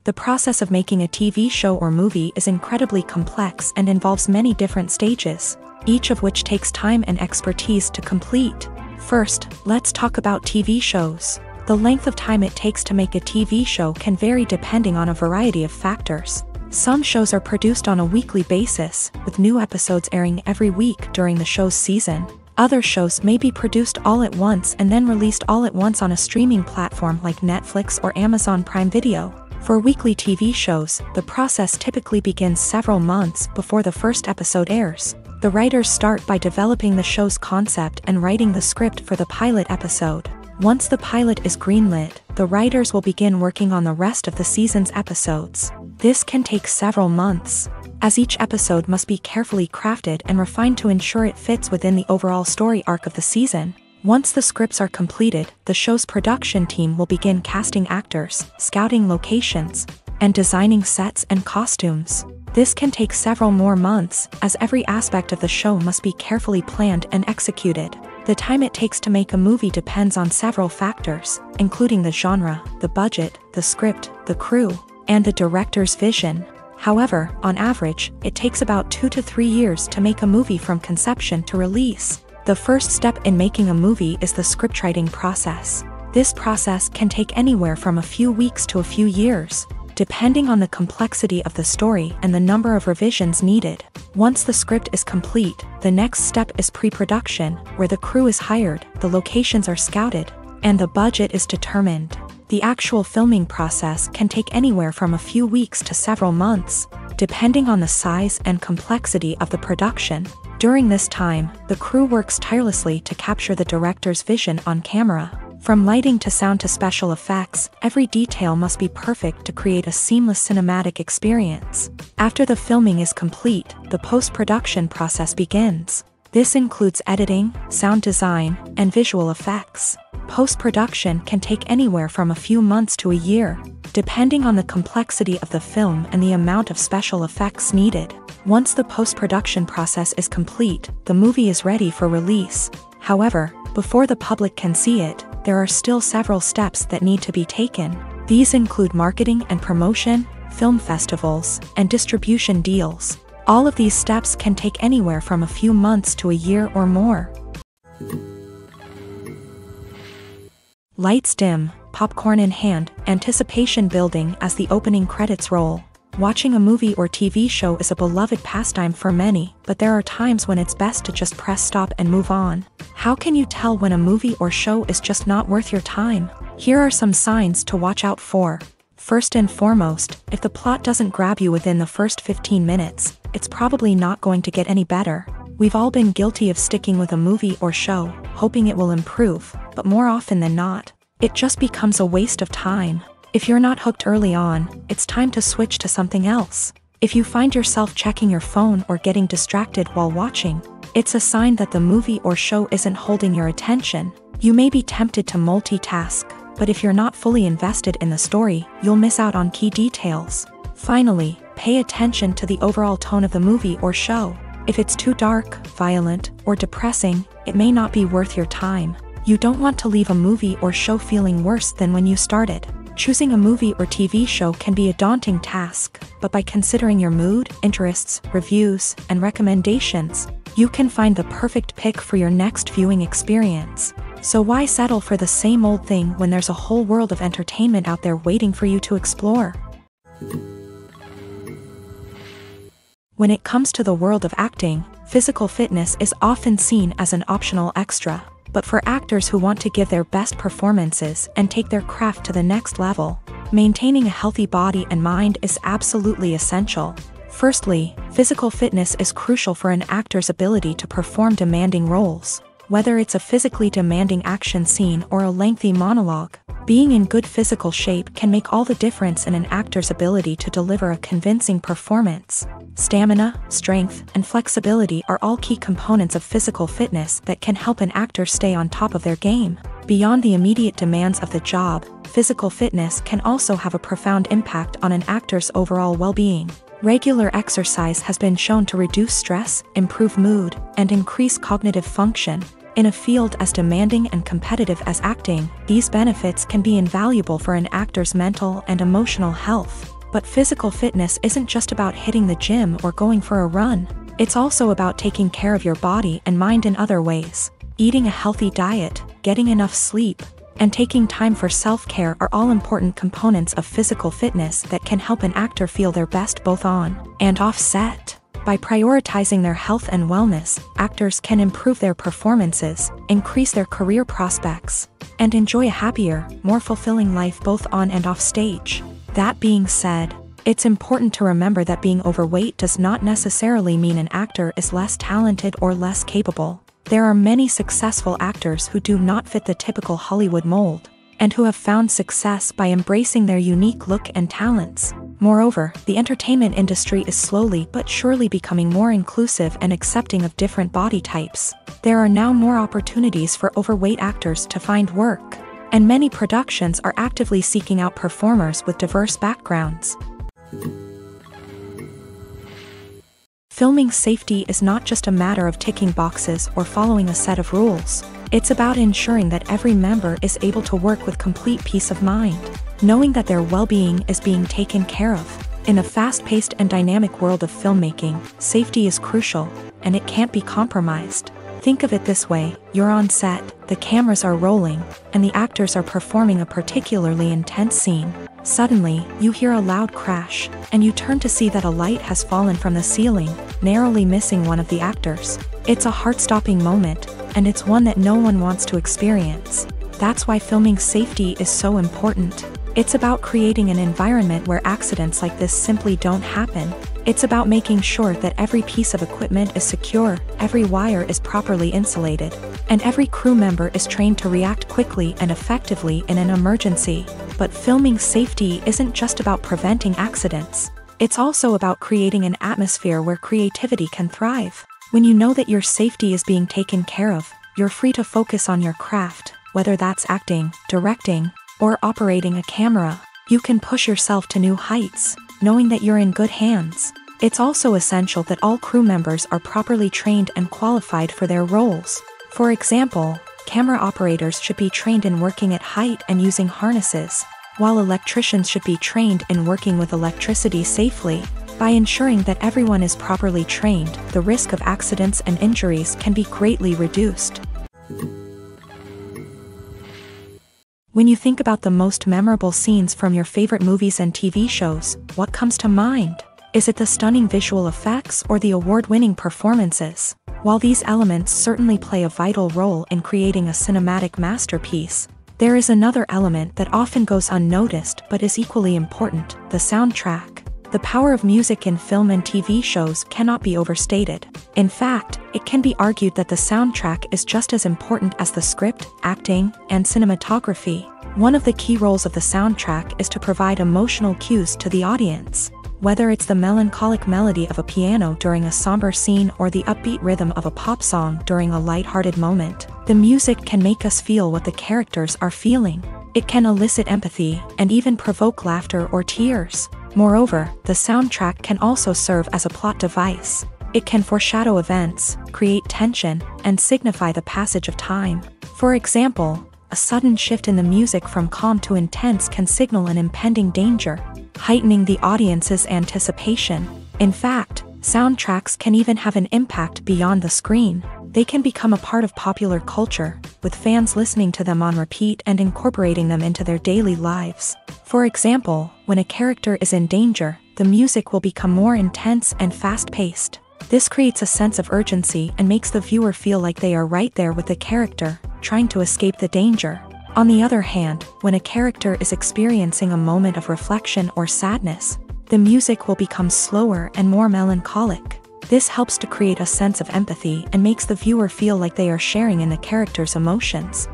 The process of making a TV show or movie is incredibly complex and involves many different stages, each of which takes time and expertise to complete. First, let's talk about TV shows. The length of time it takes to make a TV show can vary depending on a variety of factors. Some shows are produced on a weekly basis, with new episodes airing every week during the show's season. Other shows may be produced all at once and then released all at once on a streaming platform like Netflix or Amazon Prime Video. For weekly TV shows, the process typically begins several months before the first episode airs. The writers start by developing the show's concept and writing the script for the pilot episode. Once the pilot is greenlit, the writers will begin working on the rest of the season's episodes. This can take several months, as each episode must be carefully crafted and refined to ensure it fits within the overall story arc of the season. Once the scripts are completed, the show's production team will begin casting actors, scouting locations, and designing sets and costumes. This can take several more months, as every aspect of the show must be carefully planned and executed. The time it takes to make a movie depends on several factors, including the genre, the budget, the script, the crew, and the director's vision. However, on average, it takes about 2 to 3 years to make a movie from conception to release. The first step in making a movie is the scriptwriting process. This process can take anywhere from a few weeks to a few years, depending on the complexity of the story and the number of revisions needed. Once the script is complete, the next step is pre-production, where the crew is hired, the locations are scouted, and the budget is determined. The actual filming process can take anywhere from a few weeks to several months, depending on the size and complexity of the production. During this time, the crew works tirelessly to capture the director's vision on camera. From lighting to sound to special effects, every detail must be perfect to create a seamless cinematic experience. After the filming is complete, the post-production process begins. This includes editing, sound design, and visual effects. Post-production can take anywhere from a few months to a year, depending on the complexity of the film and the amount of special effects needed. Once the post-production process is complete, the movie is ready for release. However, before the public can see it, there are still several steps that need to be taken. These include marketing and promotion, film festivals, and distribution deals. All of these steps can take anywhere from a few months to a year or more. Lights dim, popcorn in hand, anticipation building as the opening credits roll. Watching a movie or TV show is a beloved pastime for many, but there are times when it's best to just press stop and move on. How can you tell when a movie or show is just not worth your time? Here are some signs to watch out for. First and foremost, if the plot doesn't grab you within the first 15 minutes, it's probably not going to get any better. We've all been guilty of sticking with a movie or show, hoping it will improve, but more often than not, it just becomes a waste of time. If you're not hooked early on, it's time to switch to something else. If you find yourself checking your phone or getting distracted while watching, it's a sign that the movie or show isn't holding your attention. You may be tempted to multitask, but if you're not fully invested in the story, you'll miss out on key details. Finally, pay attention to the overall tone of the movie or show. If it's too dark, violent, or depressing, it may not be worth your time. You don't want to leave a movie or show feeling worse than when you started. Choosing a movie or TV show can be a daunting task, but by considering your mood, interests, reviews, and recommendations, you can find the perfect pick for your next viewing experience. So why settle for the same old thing when there's a whole world of entertainment out there waiting for you to explore? When it comes to the world of acting, physical fitness is often seen as an optional extra. But for actors who want to give their best performances and take their craft to the next level, maintaining a healthy body and mind is absolutely essential. Firstly, physical fitness is crucial for an actor's ability to perform demanding roles. Whether it's a physically demanding action scene or a lengthy monologue, being in good physical shape can make all the difference in an actor's ability to deliver a convincing performance. Stamina, strength, and flexibility are all key components of physical fitness that can help an actor stay on top of their game. Beyond the immediate demands of the job, physical fitness can also have a profound impact on an actor's overall well-being. Regular exercise has been shown to reduce stress, improve mood, and increase cognitive function. In a field as demanding and competitive as acting, these benefits can be invaluable for an actor's mental and emotional health. But physical fitness isn't just about hitting the gym or going for a run. It's also about taking care of your body and mind in other ways. Eating a healthy diet, getting enough sleep, and taking time for self-care are all important components of physical fitness that can help an actor feel their best both on and off set. By prioritizing their health and wellness, actors can improve their performances, increase their career prospects, and enjoy a happier, more fulfilling life both on and off stage. That being said, it's important to remember that being overweight does not necessarily mean an actor is less talented or less capable. There are many successful actors who do not fit the typical Hollywood mold, and who have found success by embracing their unique look and talents. Moreover, the entertainment industry is slowly but surely becoming more inclusive and accepting of different body types. There are now more opportunities for overweight actors to find work, and many productions are actively seeking out performers with diverse backgrounds. Filming safety is not just a matter of ticking boxes or following a set of rules. It's about ensuring that every member is able to work with complete peace of mind, knowing that their well-being is being taken care of. In a fast-paced and dynamic world of filmmaking, safety is crucial, and it can't be compromised. Think of it this way: you're on set, the cameras are rolling, and the actors are performing a particularly intense scene. Suddenly, you hear a loud crash, and you turn to see that a light has fallen from the ceiling, narrowly missing one of the actors. It's a heart-stopping moment, and it's one that no one wants to experience. That's why filming safety is so important. It's about creating an environment where accidents like this simply don't happen. It's about making sure that every piece of equipment is secure, every wire is properly insulated, and every crew member is trained to react quickly and effectively in an emergency. But filming safety isn't just about preventing accidents. It's also about creating an atmosphere where creativity can thrive. When you know that your safety is being taken care of, you're free to focus on your craft, whether that's acting, directing, or operating a camera. You can push yourself to new heights, knowing that you're in good hands. It's also essential that all crew members are properly trained and qualified for their roles. For example, camera operators should be trained in working at height and using harnesses, while electricians should be trained in working with electricity safely. By ensuring that everyone is properly trained, the risk of accidents and injuries can be greatly reduced. When you think about the most memorable scenes from your favorite movies and TV shows, what comes to mind? Is it the stunning visual effects or the award-winning performances? While these elements certainly play a vital role in creating a cinematic masterpiece, there is another element that often goes unnoticed but is equally important: the soundtrack. The power of music in film and TV shows cannot be overstated. In fact, it can be argued that the soundtrack is just as important as the script, acting, and cinematography. One of the key roles of the soundtrack is to provide emotional cues to the audience. Whether it's the melancholic melody of a piano during a somber scene or the upbeat rhythm of a pop song during a lighthearted moment, the music can make us feel what the characters are feeling. It can elicit empathy and even provoke laughter or tears. Moreover, the soundtrack can also serve as a plot device. It can foreshadow events, create tension, and signify the passage of time. For example, a sudden shift in the music from calm to intense can signal an impending danger, heightening the audience's anticipation. In fact, soundtracks can even have an impact beyond the screen. They can become a part of popular culture, with fans listening to them on repeat and incorporating them into their daily lives. For example, when a character is in danger, the music will become more intense and fast-paced. This creates a sense of urgency and makes the viewer feel like they are right there with the character, trying to escape the danger. On the other hand, when a character is experiencing a moment of reflection or sadness, the music will become slower and more melancholic. This helps to create a sense of empathy and makes the viewer feel like they are sharing in the character's emotions.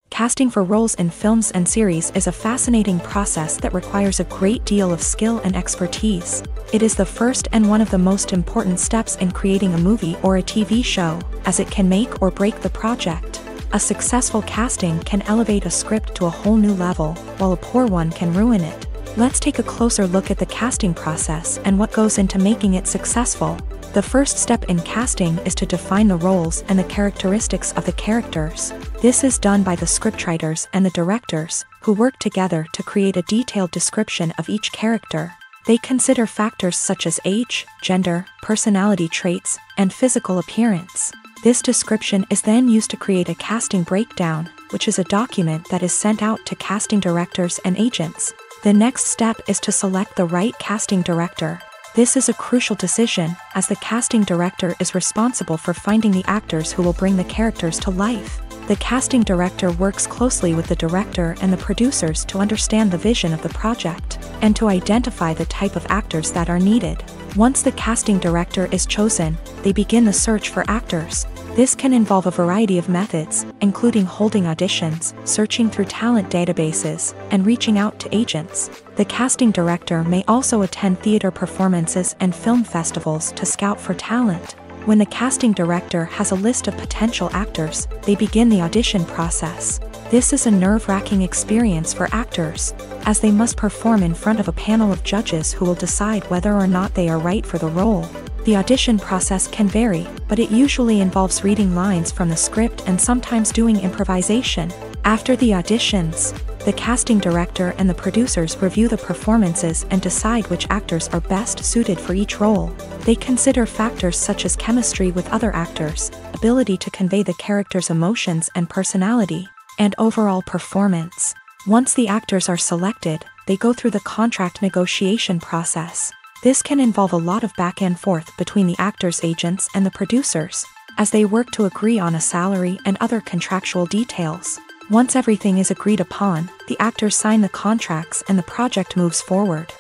Casting for roles in films and series is a fascinating process that requires a great deal of skill and expertise. It is the first and one of the most important steps in creating a movie or a TV show, as it can make or break the project. A successful casting can elevate a script to a whole new level, while a poor one can ruin it. Let's take a closer look at the casting process and what goes into making it successful. The first step in casting is to define the roles and the characteristics of the characters. This is done by the scriptwriters and the directors, who work together to create a detailed description of each character. They consider factors such as age, gender, personality traits, and physical appearance. This description is then used to create a casting breakdown, which is a document that is sent out to casting directors and agents. The next step is to select the right casting director. This is a crucial decision, as the casting director is responsible for finding the actors who will bring the characters to life. The casting director works closely with the director and the producers to understand the vision of the project, and to identify the type of actors that are needed. Once the casting director is chosen, they begin the search for actors. This can involve a variety of methods, including holding auditions, searching through talent databases, and reaching out to agents. The casting director may also attend theater performances and film festivals to scout for talent. When the casting director has a list of potential actors, they begin the audition process. This is a nerve-wracking experience for actors, as they must perform in front of a panel of judges who will decide whether or not they are right for the role. The audition process can vary, but it usually involves reading lines from the script and sometimes doing improvisation. After the auditions, the casting director and the producers review the performances and decide which actors are best suited for each role. They consider factors such as chemistry with other actors, ability to convey the character's emotions and personality, and overall performance. Once the actors are selected, they go through the contract negotiation process. This can involve a lot of back and forth between the actors' agents and the producers, as they work to agree on a salary and other contractual details. Once everything is agreed upon, the actors sign the contracts and the project moves forward.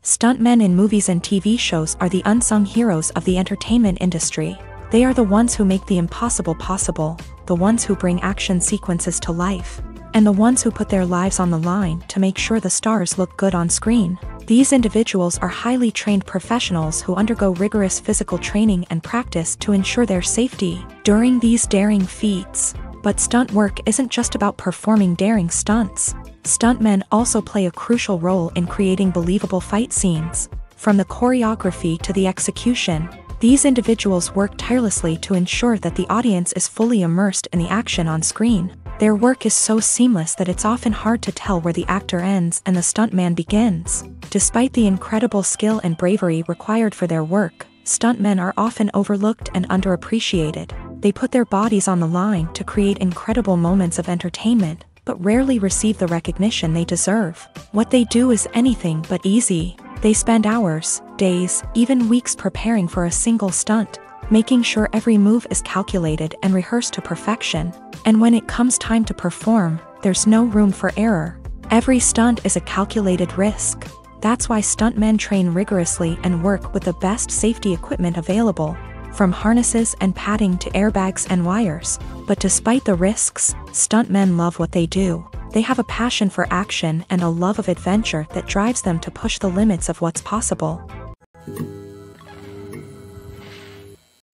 Stuntmen in movies and TV shows are the unsung heroes of the entertainment industry. They are the ones who make the impossible possible, the ones who bring action sequences to life, and the ones who put their lives on the line to make sure the stars look good on screen. These individuals are highly trained professionals who undergo rigorous physical training and practice to ensure their safety during these daring feats. But stunt work isn't just about performing daring stunts. Stuntmen also play a crucial role in creating believable fight scenes. From the choreography to the execution, these individuals work tirelessly to ensure that the audience is fully immersed in the action on screen. Their work is so seamless that it's often hard to tell where the actor ends and the stuntman begins. Despite the incredible skill and bravery required for their work, stuntmen are often overlooked and underappreciated. They put their bodies on the line to create incredible moments of entertainment, but rarely receive the recognition they deserve. What they do is anything but easy. They spend hours, days, even weeks preparing for a single stunt, making sure every move is calculated and rehearsed to perfection. And when it comes time to perform, there's no room for error. Every stunt is a calculated risk. That's why stuntmen train rigorously and work with the best safety equipment available, from harnesses and padding to airbags and wires. But despite the risks, stuntmen love what they do. They have a passion for action and a love of adventure that drives them to push the limits of what's possible.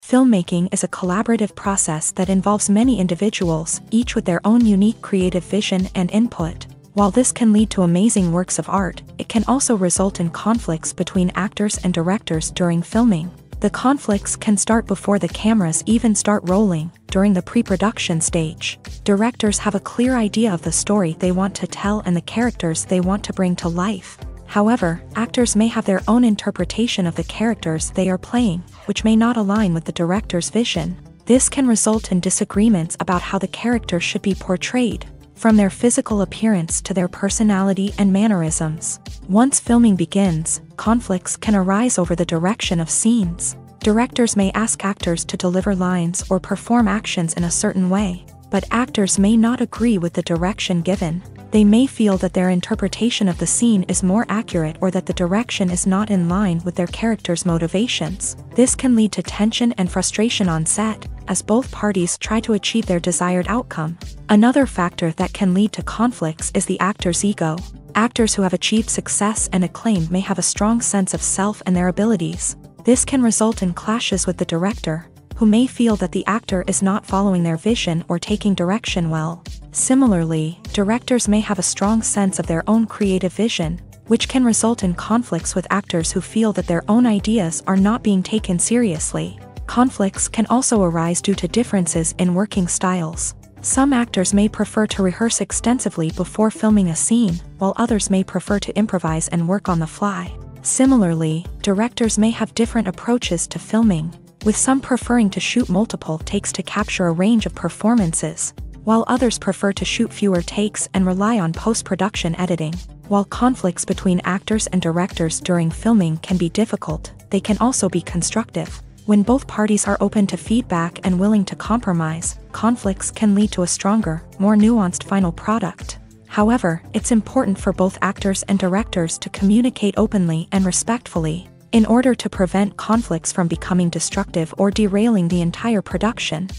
Filmmaking is a collaborative process that involves many individuals, each with their own unique creative vision and input. While this can lead to amazing works of art, it can also result in conflicts between actors and directors during filming. The conflicts can start before the cameras even start rolling, during the pre-production stage. Directors have a clear idea of the story they want to tell and the characters they want to bring to life. However, actors may have their own interpretation of the characters they are playing, which may not align with the director's vision. This can result in disagreements about how the character should be portrayed, from their physical appearance to their personality and mannerisms. Once filming begins, conflicts can arise over the direction of scenes. Directors may ask actors to deliver lines or perform actions in a certain way, but actors may not agree with the direction given. They may feel that their interpretation of the scene is more accurate or that the direction is not in line with their character's motivations. This can lead to tension and frustration on set, as both parties try to achieve their desired outcome. Another factor that can lead to conflicts is the actor's ego. Actors who have achieved success and acclaim may have a strong sense of self and their abilities. This can result in clashes with the director, who may feel that the actor is not following their vision or taking direction well. Similarly, directors may have a strong sense of their own creative vision, which can result in conflicts with actors who feel that their own ideas are not being taken seriously. Conflicts can also arise due to differences in working styles. Some actors may prefer to rehearse extensively before filming a scene, while others may prefer to improvise and work on the fly. Similarly, directors may have different approaches to filming, with some preferring to shoot multiple takes to capture a range of performances, while others prefer to shoot fewer takes and rely on post-production editing. While conflicts between actors and directors during filming can be difficult, they can also be constructive. When both parties are open to feedback and willing to compromise, conflicts can lead to a stronger, more nuanced final product. However, it's important for both actors and directors to communicate openly and respectfully, in order to prevent conflicts from becoming destructive or derailing the entire production.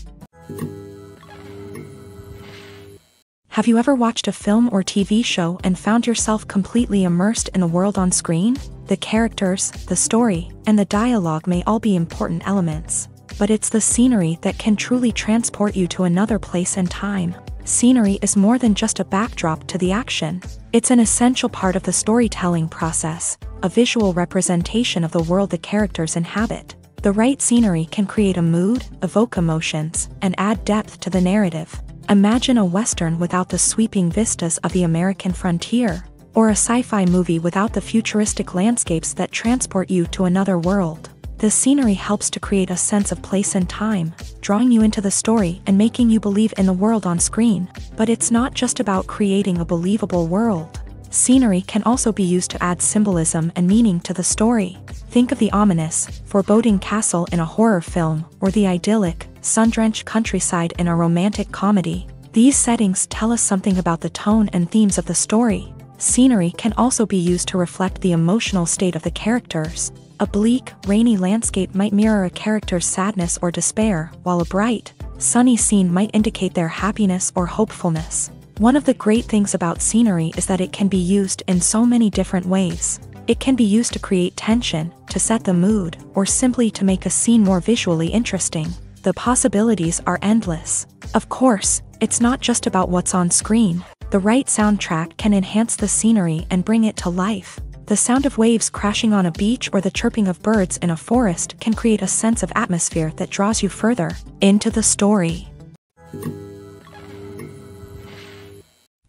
Have you ever watched a film or TV show and found yourself completely immersed in the world on screen? The characters, the story, and the dialogue may all be important elements, but it's the scenery that can truly transport you to another place and time. Scenery is more than just a backdrop to the action. It's an essential part of the storytelling process, a visual representation of the world the characters inhabit. The right scenery can create a mood, evoke emotions, and add depth to the narrative. Imagine a Western without the sweeping vistas of the American frontier, or a sci-fi movie without the futuristic landscapes that transport you to another world. The scenery helps to create a sense of place and time, drawing you into the story and making you believe in the world on screen. But it's not just about creating a believable world. Scenery can also be used to add symbolism and meaning to the story. Think of the ominous, foreboding castle in a horror film, or the idyllic, sun-drenched countryside in a romantic comedy. These settings tell us something about the tone and themes of the story. Scenery can also be used to reflect the emotional state of the characters. A bleak, rainy landscape might mirror a character's sadness or despair, while a bright, sunny scene might indicate their happiness or hopefulness. One of the great things about scenery is that it can be used in so many different ways. It can be used to create tension, to set the mood, or simply to make a scene more visually interesting. The possibilities are endless. Of course, it's not just about what's on screen. The right soundtrack can enhance the scenery and bring it to life. The sound of waves crashing on a beach or the chirping of birds in a forest can create a sense of atmosphere that draws you further into the story.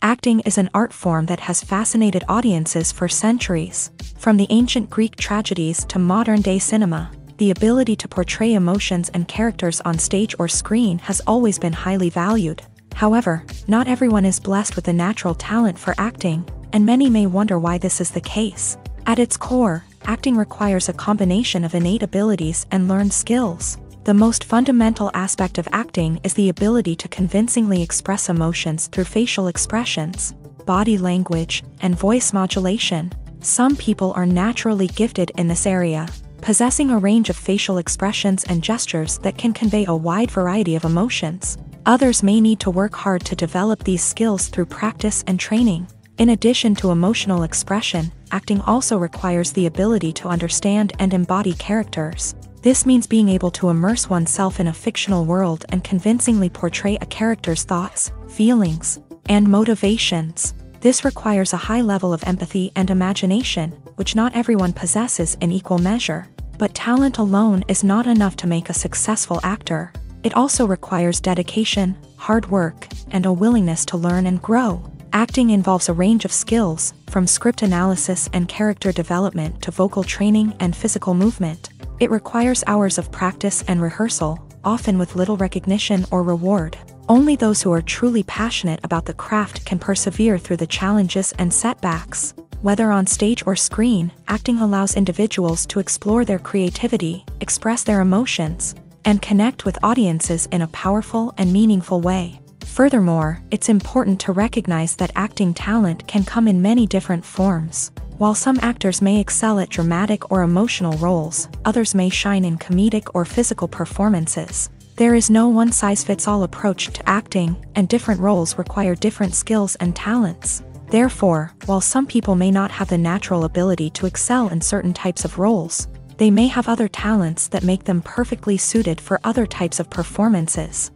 Acting is an art form that has fascinated audiences for centuries. From the ancient Greek tragedies to modern-day cinema, the ability to portray emotions and characters on stage or screen has always been highly valued. However, not everyone is blessed with the natural talent for acting, and many may wonder why this is the case. At its core, acting requires a combination of innate abilities and learned skills. The most fundamental aspect of acting is the ability to convincingly express emotions through facial expressions, body language, and voice modulation. Some people are naturally gifted in this area, possessing a range of facial expressions and gestures that can convey a wide variety of emotions. Others may need to work hard to develop these skills through practice and training. In addition to emotional expression, acting also requires the ability to understand and embody characters. This means being able to immerse oneself in a fictional world and convincingly portray a character's thoughts, feelings, and motivations. This requires a high level of empathy and imagination, which not everyone possesses in equal measure. But talent alone is not enough to make a successful actor. It also requires dedication, hard work, and a willingness to learn and grow. Acting involves a range of skills, from script analysis and character development to vocal training and physical movement. It requires hours of practice and rehearsal, often with little recognition or reward. Only those who are truly passionate about the craft can persevere through the challenges and setbacks. Whether on stage or screen, acting allows individuals to explore their creativity, express their emotions, and connect with audiences in a powerful and meaningful way. Furthermore, it's important to recognize that acting talent can come in many different forms. While some actors may excel at dramatic or emotional roles, others may shine in comedic or physical performances. There is no one-size-fits-all approach to acting, and different roles require different skills and talents. Therefore, while some people may not have the natural ability to excel in certain types of roles, they may have other talents that make them perfectly suited for other types of performances.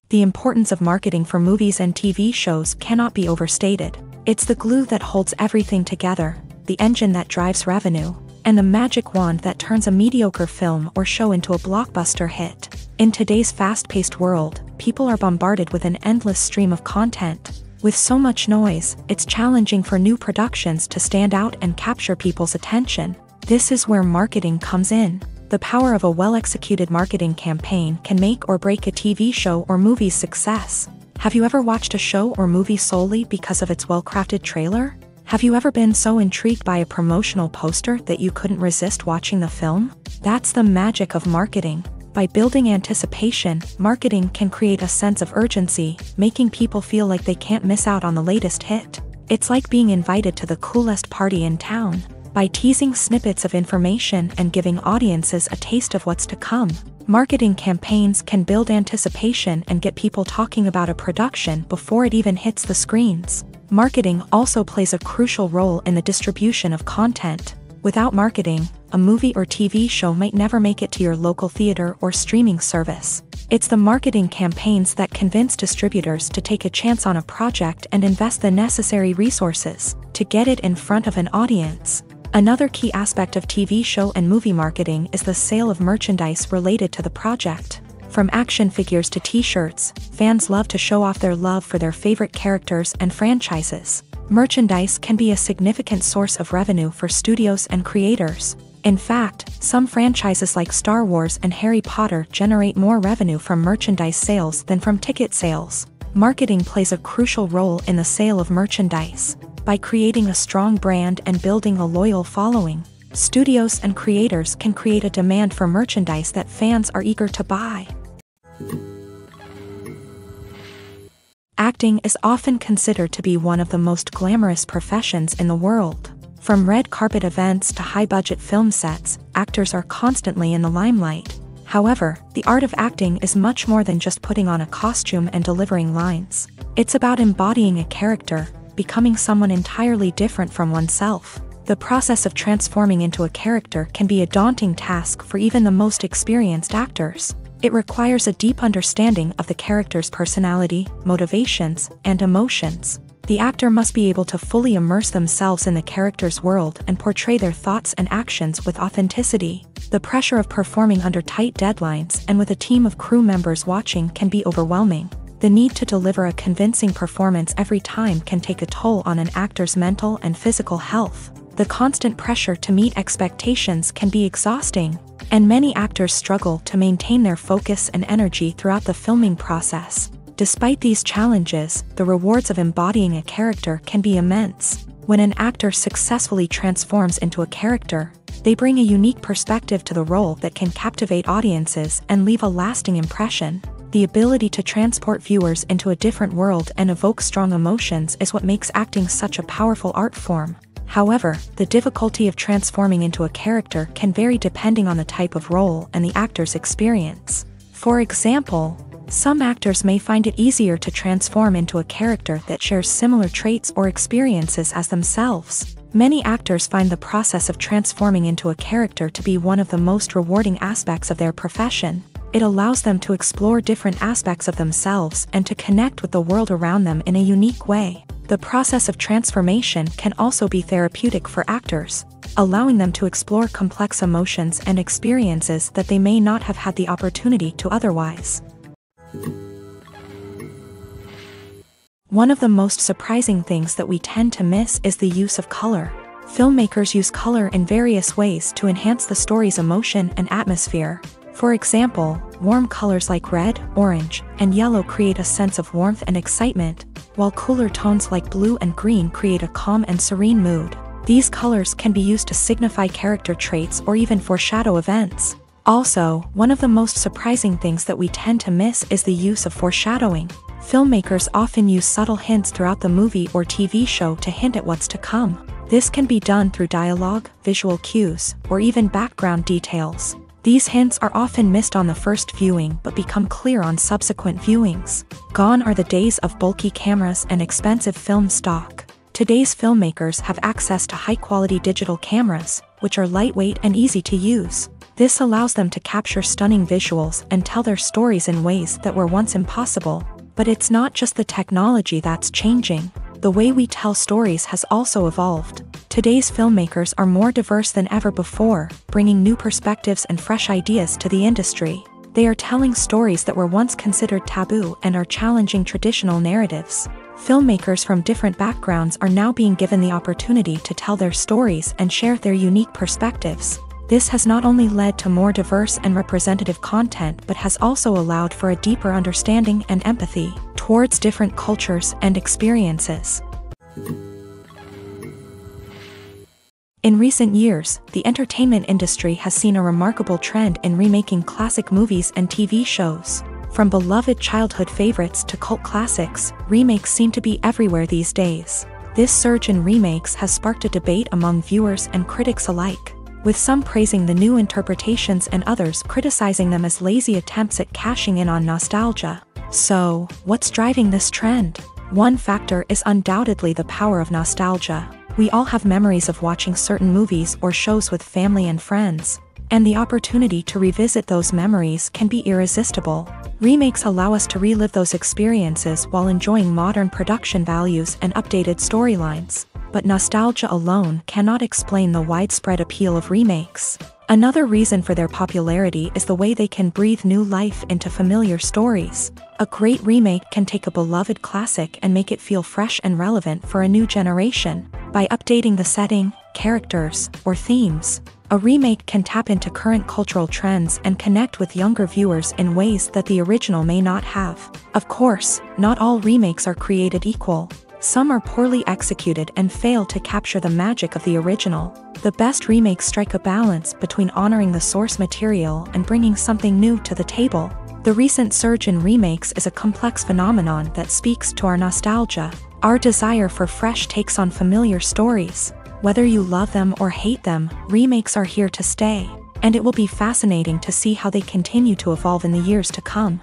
The importance of marketing for movies and TV shows cannot be overstated. It's the glue that holds everything together, the engine that drives revenue, and the magic wand that turns a mediocre film or show into a blockbuster hit. In today's fast-paced world, people are bombarded with an endless stream of content. With so much noise, it's challenging for new productions to stand out and capture people's attention. This is where marketing comes in. The power of a well-executed marketing campaign can make or break a TV show or movie's success. Have you ever watched a show or movie solely because of its well-crafted trailer? Have you ever been so intrigued by a promotional poster that you couldn't resist watching the film? That's the magic of marketing. By building anticipation, marketing can create a sense of urgency, making people feel like they can't miss out on the latest hit. It's like being invited to the coolest party in town. By teasing snippets of information and giving audiences a taste of what's to come, marketing campaigns can build anticipation and get people talking about a production before it even hits the screens. Marketing also plays a crucial role in the distribution of content. Without marketing, a movie or TV show might never make it to your local theater or streaming service. It's the marketing campaigns that convince distributors to take a chance on a project and invest the necessary resources to get it in front of an audience. Another key aspect of TV show and movie marketing is the sale of merchandise related to the project. From action figures to t-shirts, fans love to show off their love for their favorite characters and franchises. Merchandise can be a significant source of revenue for studios and creators. In fact, some franchises like Star Wars and Harry Potter generate more revenue from merchandise sales than from ticket sales. Marketing plays a crucial role in the sale of merchandise. By creating a strong brand and building a loyal following, studios and creators can create a demand for merchandise that fans are eager to buy. Acting is often considered to be one of the most glamorous professions in the world. From red carpet events to high-budget film sets, actors are constantly in the limelight. However, the art of acting is much more than just putting on a costume and delivering lines. It's about embodying a character, becoming someone entirely different from oneself. The process of transforming into a character can be a daunting task for even the most experienced actors. It requires a deep understanding of the character's personality, motivations, and emotions. The actor must be able to fully immerse themselves in the character's world and portray their thoughts and actions with authenticity. The pressure of performing under tight deadlines and with a team of crew members watching can be overwhelming. The need to deliver a convincing performance every time can take a toll on an actor's mental and physical health. The constant pressure to meet expectations can be exhausting, and many actors struggle to maintain their focus and energy throughout the filming process. Despite these challenges, the rewards of embodying a character can be immense. When an actor successfully transforms into a character, they bring a unique perspective to the role that can captivate audiences and leave a lasting impression. The ability to transport viewers into a different world and evoke strong emotions is what makes acting such a powerful art form. However, the difficulty of transforming into a character can vary depending on the type of role and the actor's experience. For example, some actors may find it easier to transform into a character that shares similar traits or experiences as themselves. Many actors find the process of transforming into a character to be one of the most rewarding aspects of their profession. It allows them to explore different aspects of themselves and to connect with the world around them in a unique way. The process of transformation can also be therapeutic for actors, allowing them to explore complex emotions and experiences that they may not have had the opportunity to otherwise. One of the most surprising things that we tend to miss is the use of color. Filmmakers use color in various ways to enhance the story's emotion and atmosphere. For example, warm colors like red, orange, and yellow create a sense of warmth and excitement, while cooler tones like blue and green create a calm and serene mood. These colors can be used to signify character traits or even foreshadow events. Also, one of the most surprising things that we tend to miss is the use of foreshadowing. Filmmakers often use subtle hints throughout the movie or TV show to hint at what's to come. This can be done through dialogue, visual cues, or even background details. These hints are often missed on the first viewing but become clear on subsequent viewings. Gone are the days of bulky cameras and expensive film stock. Today's filmmakers have access to high-quality digital cameras, which are lightweight and easy to use. This allows them to capture stunning visuals and tell their stories in ways that were once impossible. But it's not just the technology that's changing. The way we tell stories has also evolved. Today's filmmakers are more diverse than ever before, bringing new perspectives and fresh ideas to the industry. They are telling stories that were once considered taboo and are challenging traditional narratives. Filmmakers from different backgrounds are now being given the opportunity to tell their stories and share their unique perspectives. This has not only led to more diverse and representative content but has also allowed for a deeper understanding and empathy towards different cultures and experiences. In recent years, the entertainment industry has seen a remarkable trend in remaking classic movies and TV shows. From beloved childhood favorites to cult classics, remakes seem to be everywhere these days. This surge in remakes has sparked a debate among viewers and critics alike, with some praising the new interpretations and others criticizing them as lazy attempts at cashing in on nostalgia. So, what's driving this trend? One factor is undoubtedly the power of nostalgia. We all have memories of watching certain movies or shows with family and friends, and the opportunity to revisit those memories can be irresistible. Remakes allow us to relive those experiences while enjoying modern production values and updated storylines. But nostalgia alone cannot explain the widespread appeal of remakes. Another reason for their popularity is the way they can breathe new life into familiar stories. A great remake can take a beloved classic and make it feel fresh and relevant for a new generation. By updating the setting, characters, or themes, a remake can tap into current cultural trends and connect with younger viewers in ways that the original may not have. Of course, not all remakes are created equal. Some are poorly executed and fail to capture the magic of the original. The best remakes strike a balance between honoring the source material and bringing something new to the table. The recent surge in remakes is a complex phenomenon that speaks to our nostalgia, our desire for fresh takes on familiar stories. Whether you love them or hate them, remakes are here to stay, and it will be fascinating to see how they continue to evolve in the years to come.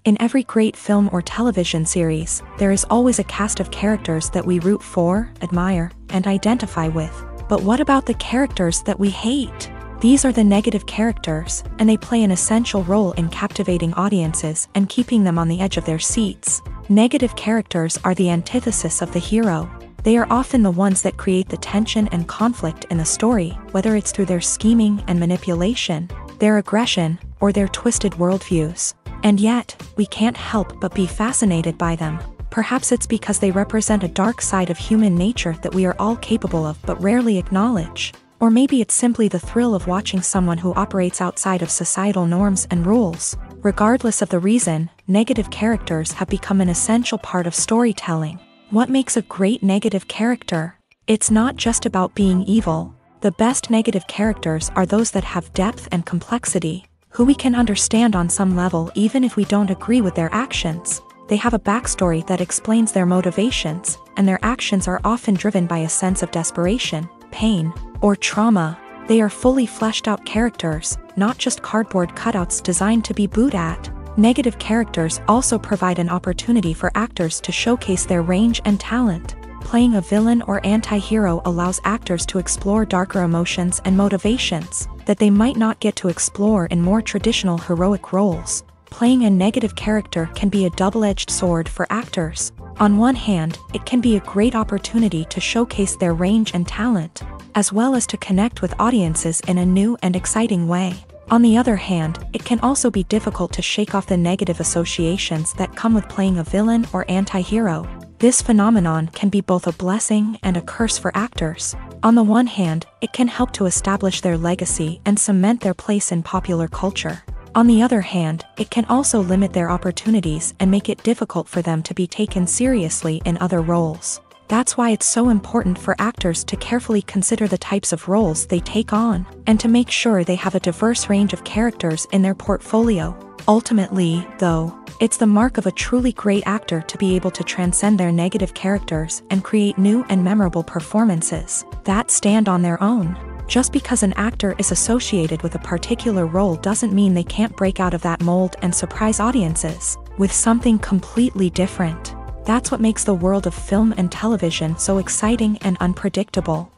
In every great film or television series, there is always a cast of characters that we root for, admire, and identify with. But what about the characters that we hate? These are the negative characters, and they play an essential role in captivating audiences and keeping them on the edge of their seats. Negative characters are the antithesis of the hero. They are often the ones that create the tension and conflict in the story, whether it's through their scheming and manipulation, their aggression, or their twisted worldviews. And yet, we can't help but be fascinated by them. Perhaps it's because they represent a dark side of human nature that we are all capable of but rarely acknowledge. Or maybe it's simply the thrill of watching someone who operates outside of societal norms and rules. Regardless of the reason, negative characters have become an essential part of storytelling. What makes a great negative character? It's not just about being evil. The best negative characters are those that have depth and complexity, who we can understand on some level even if we don't agree with their actions. They have a backstory that explains their motivations, and their actions are often driven by a sense of desperation, pain, or trauma. They are fully fleshed out characters, not just cardboard cutouts designed to be booed at. Negative characters also provide an opportunity for actors to showcase their range and talent. Playing a villain or anti-hero allows actors to explore darker emotions and motivations that they might not get to explore in more traditional heroic roles. Playing a negative character can be a double-edged sword for actors. On one hand, it can be a great opportunity to showcase their range and talent, as well as to connect with audiences in a new and exciting way. On the other hand, it can also be difficult to shake off the negative associations that come with playing a villain or anti-hero. This phenomenon can be both a blessing and a curse for actors. On the one hand, it can help to establish their legacy and cement their place in popular culture. On the other hand, it can also limit their opportunities and make it difficult for them to be taken seriously in other roles. That's why it's so important for actors to carefully consider the types of roles they take on, and to make sure they have a diverse range of characters in their portfolio. Ultimately, though, it's the mark of a truly great actor to be able to transcend their negative characters and create new and memorable performances that stand on their own. Just because an actor is associated with a particular role doesn't mean they can't break out of that mold and surprise audiences with something completely different. That's what makes the world of film and television so exciting and unpredictable.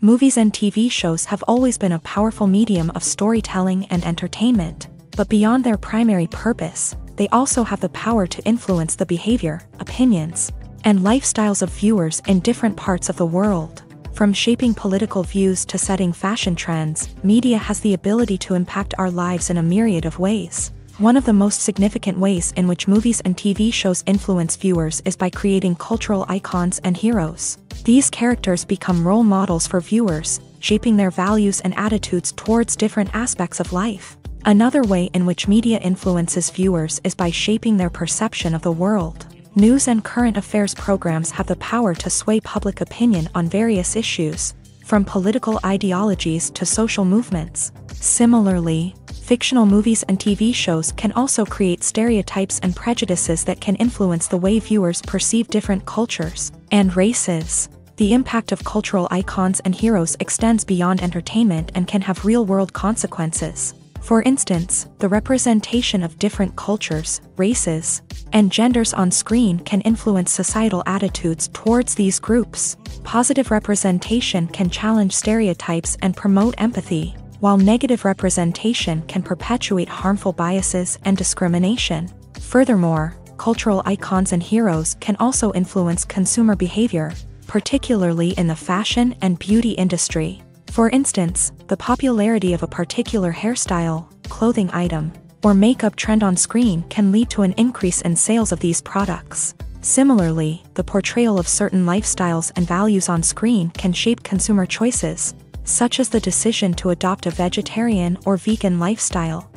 Movies and TV shows have always been a powerful medium of storytelling and entertainment, but beyond their primary purpose, they also have the power to influence the behavior, opinions, and lifestyles of viewers in different parts of the world. From shaping political views to setting fashion trends, media has the ability to impact our lives in a myriad of ways. One of the most significant ways in which movies and TV shows influence viewers is by creating cultural icons and heroes. These characters become role models for viewers, shaping their values and attitudes towards different aspects of life. Another way in which media influences viewers is by shaping their perception of the world. News and current affairs programs have the power to sway public opinion on various issues, from political ideologies to social movements. Similarly, fictional movies and TV shows can also create stereotypes and prejudices that can influence the way viewers perceive different cultures and races. The impact of cultural icons and heroes extends beyond entertainment and can have real-world consequences. For instance, the representation of different cultures, races, and genders on screen can influence societal attitudes towards these groups. Positive representation can challenge stereotypes and promote empathy, while negative representation can perpetuate harmful biases and discrimination. Furthermore, cultural icons and heroes can also influence consumer behavior, particularly in the fashion and beauty industry. For instance, the popularity of a particular hairstyle, clothing item, or makeup trend on screen can lead to an increase in sales of these products. Similarly, the portrayal of certain lifestyles and values on screen can shape consumer choices, such as the decision to adopt a vegetarian or vegan lifestyle.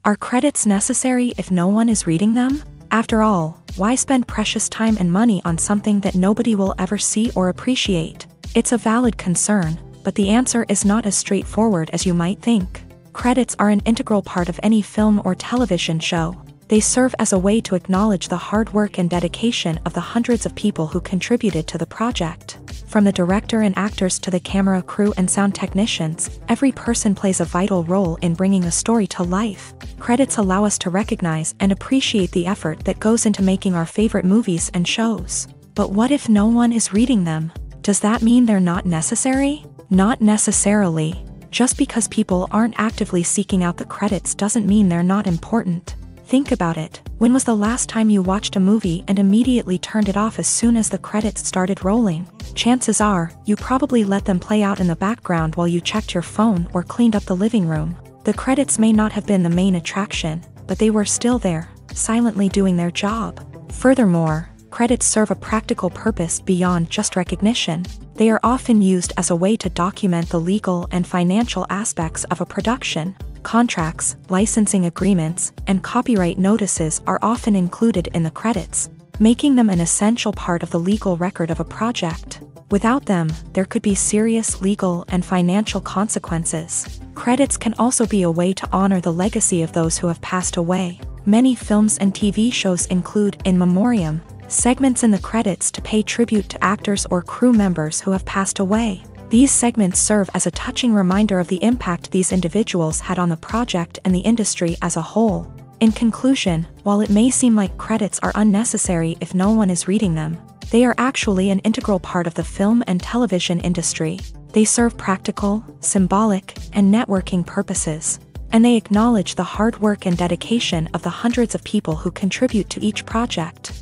Are credits necessary if no one is reading them? After all, why spend precious time and money on something that nobody will ever see or appreciate? It's a valid concern, but the answer is not as straightforward as you might think. Credits are an integral part of any film or television show. They serve as a way to acknowledge the hard work and dedication of the hundreds of people who contributed to the project. From the director and actors to the camera crew and sound technicians, every person plays a vital role in bringing a story to life. Credits allow us to recognize and appreciate the effort that goes into making our favorite movies and shows. But what if no one is reading them? Does that mean they're not necessary? Not necessarily. Just because people aren't actively seeking out the credits doesn't mean they're not important. Think about it. When was the last time you watched a movie and immediately turned it off as soon as the credits started rolling? Chances are, you probably let them play out in the background while you checked your phone or cleaned up the living room. The credits may not have been the main attraction, but they were still there, silently doing their job. Furthermore, credits serve a practical purpose beyond just recognition. They are often used as a way to document the legal and financial aspects of a production. Contracts, licensing agreements, and copyright notices are often included in the credits, making them an essential part of the legal record of a project. Without them, there could be serious legal and financial consequences. Credits can also be a way to honor the legacy of those who have passed away. Many films and TV shows include in memoriam segments in the credits to pay tribute to actors or crew members who have passed away. These segments serve as a touching reminder of the impact these individuals had on the project and the industry as a whole. In conclusion, while it may seem like credits are unnecessary if no one is reading them, they are actually an integral part of the film and television industry. They serve practical, symbolic, and networking purposes, and they acknowledge the hard work and dedication of the hundreds of people who contribute to each project.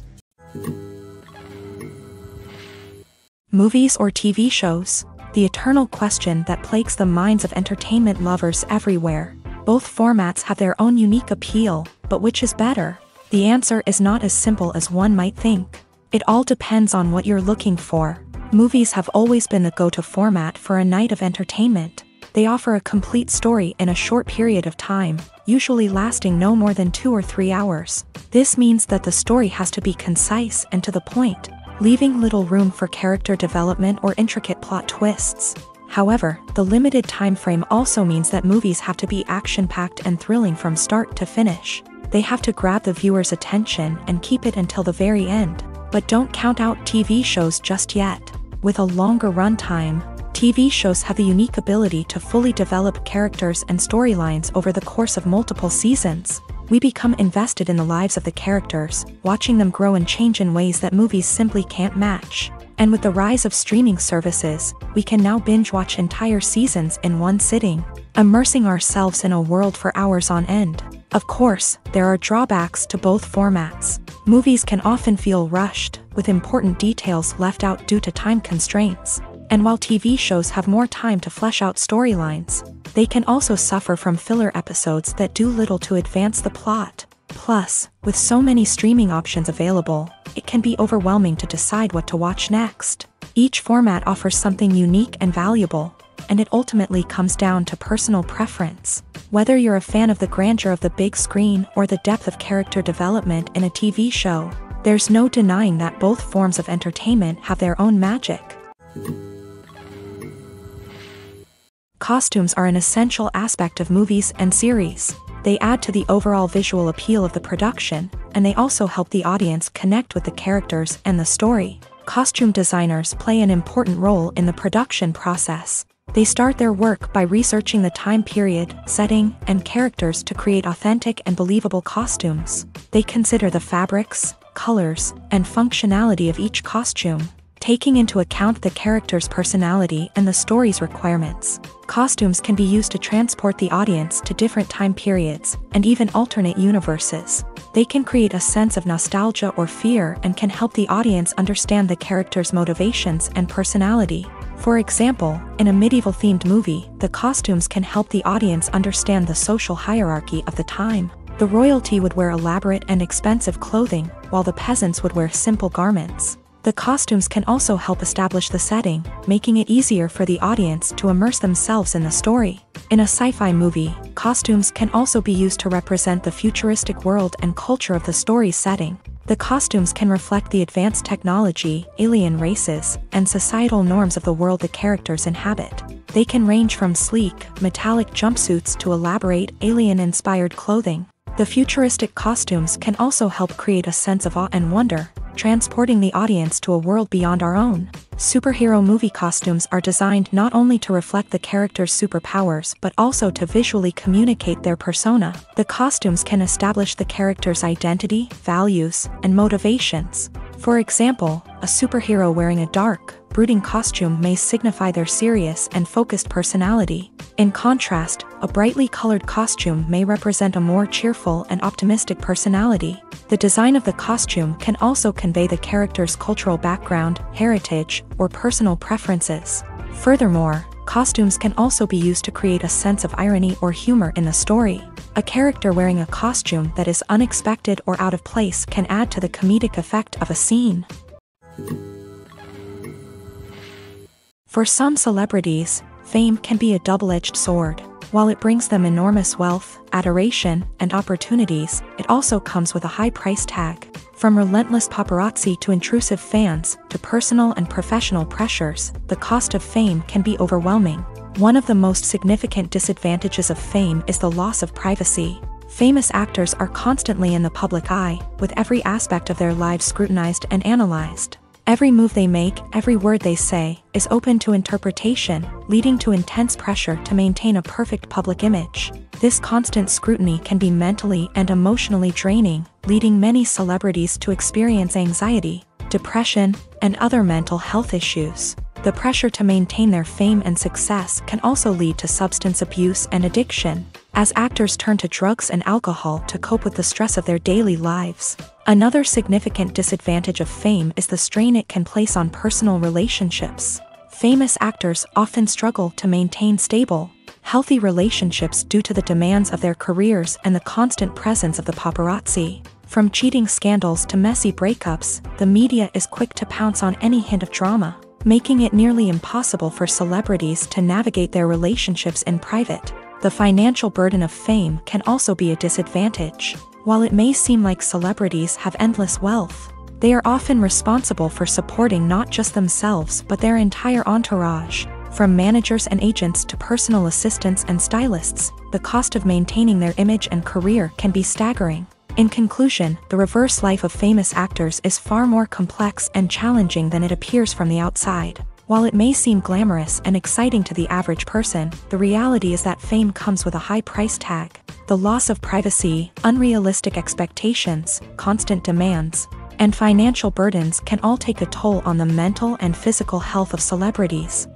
Movies or TV shows? The eternal question that plagues the minds of entertainment lovers everywhere. Both formats have their own unique appeal, but which is better? The answer is not as simple as one might think. It all depends on what you're looking for. Movies have always been the go-to format for a night of entertainment. They offer a complete story in a short period of time, usually lasting no more than 2 or 3 hours. This means that the story has to be concise and to the point, leaving little room for character development or intricate plot twists. However, the limited time frame also means that movies have to be action-packed and thrilling from start to finish. They have to grab the viewer's attention and keep it until the very end. But don't count out TV shows just yet. With a longer runtime, TV shows have the unique ability to fully develop characters and storylines over the course of multiple seasons. We become invested in the lives of the characters, watching them grow and change in ways that movies simply can't match. And with the rise of streaming services, we can now binge-watch entire seasons in one sitting, immersing ourselves in a world for hours on end. Of course, there are drawbacks to both formats. Movies can often feel rushed, with important details left out due to time constraints. And while TV shows have more time to flesh out storylines, they can also suffer from filler episodes that do little to advance the plot. Plus, with so many streaming options available, it can be overwhelming to decide what to watch next. Each format offers something unique and valuable. and it ultimately comes down to personal preference. Whether you're a fan of the grandeur of the big screen or the depth of character development in a TV show, there's no denying that both forms of entertainment have their own magic. Costumes are an essential aspect of movies and series. They add to the overall visual appeal of the production, and they also help the audience connect with the characters and the story. Costume designers play an important role in the production process. They start their work by researching the time period, setting, and characters to create authentic and believable costumes. They consider the fabrics, colors, and functionality of each costume, taking into account the character's personality and the story's requirements. Costumes can be used to transport the audience to different time periods and even alternate universes. They can create a sense of nostalgia or fear and can help the audience understand the character's motivations and personality. For example, in a medieval-themed movie, the costumes can help the audience understand the social hierarchy of the time. The royalty would wear elaborate and expensive clothing, while the peasants would wear simple garments. The costumes can also help establish the setting, making it easier for the audience to immerse themselves in the story. In a sci-fi movie, costumes can also be used to represent the futuristic world and culture of the story's setting. The costumes can reflect the advanced technology, alien races, and societal norms of the world the characters inhabit. They can range from sleek, metallic jumpsuits to elaborate, alien-inspired clothing. The futuristic costumes can also help create a sense of awe and wonder, transporting the audience to a world beyond our own. Superhero movie costumes are designed not only to reflect the character's superpowers but also to visually communicate their persona. The costumes can establish the character's identity, values, and motivations. For example, a superhero wearing a dark, brooding costume may signify their serious and focused personality. In contrast, a brightly colored costume may represent a more cheerful and optimistic personality. The design of the costume can also convey the character's cultural background, heritage, or personal preferences. Furthermore, costumes can also be used to create a sense of irony or humor in the story. A character wearing a costume that is unexpected or out of place can add to the comedic effect of a scene. For some celebrities, fame can be a double-edged sword. While it brings them enormous wealth, adoration, and opportunities, it also comes with a high price tag. From relentless paparazzi to intrusive fans, to personal and professional pressures, the cost of fame can be overwhelming. One of the most significant disadvantages of fame is the loss of privacy. Famous actors are constantly in the public eye, with every aspect of their lives scrutinized and analyzed. Every move they make, every word they say, is open to interpretation, leading to intense pressure to maintain a perfect public image. This constant scrutiny can be mentally and emotionally draining, leading many celebrities to experience anxiety, depression, and other mental health issues. The pressure to maintain their fame and success can also lead to substance abuse and addiction, as actors turn to drugs and alcohol to cope with the stress of their daily lives. Another significant disadvantage of fame is the strain it can place on personal relationships. Famous actors often struggle to maintain stable, healthy relationships due to the demands of their careers and the constant presence of the paparazzi. From cheating scandals to messy breakups, the media is quick to pounce on any hint of drama, making it nearly impossible for celebrities to navigate their relationships in private. The financial burden of fame can also be a disadvantage. While it may seem like celebrities have endless wealth, they are often responsible for supporting not just themselves but their entire entourage. From managers and agents to personal assistants and stylists, the cost of maintaining their image and career can be staggering. In conclusion, the reverse life of famous actors is far more complex and challenging than it appears from the outside. While it may seem glamorous and exciting to the average person, the reality is that fame comes with a high price tag. The loss of privacy, unrealistic expectations, constant demands, and financial burdens can all take a toll on the mental and physical health of celebrities.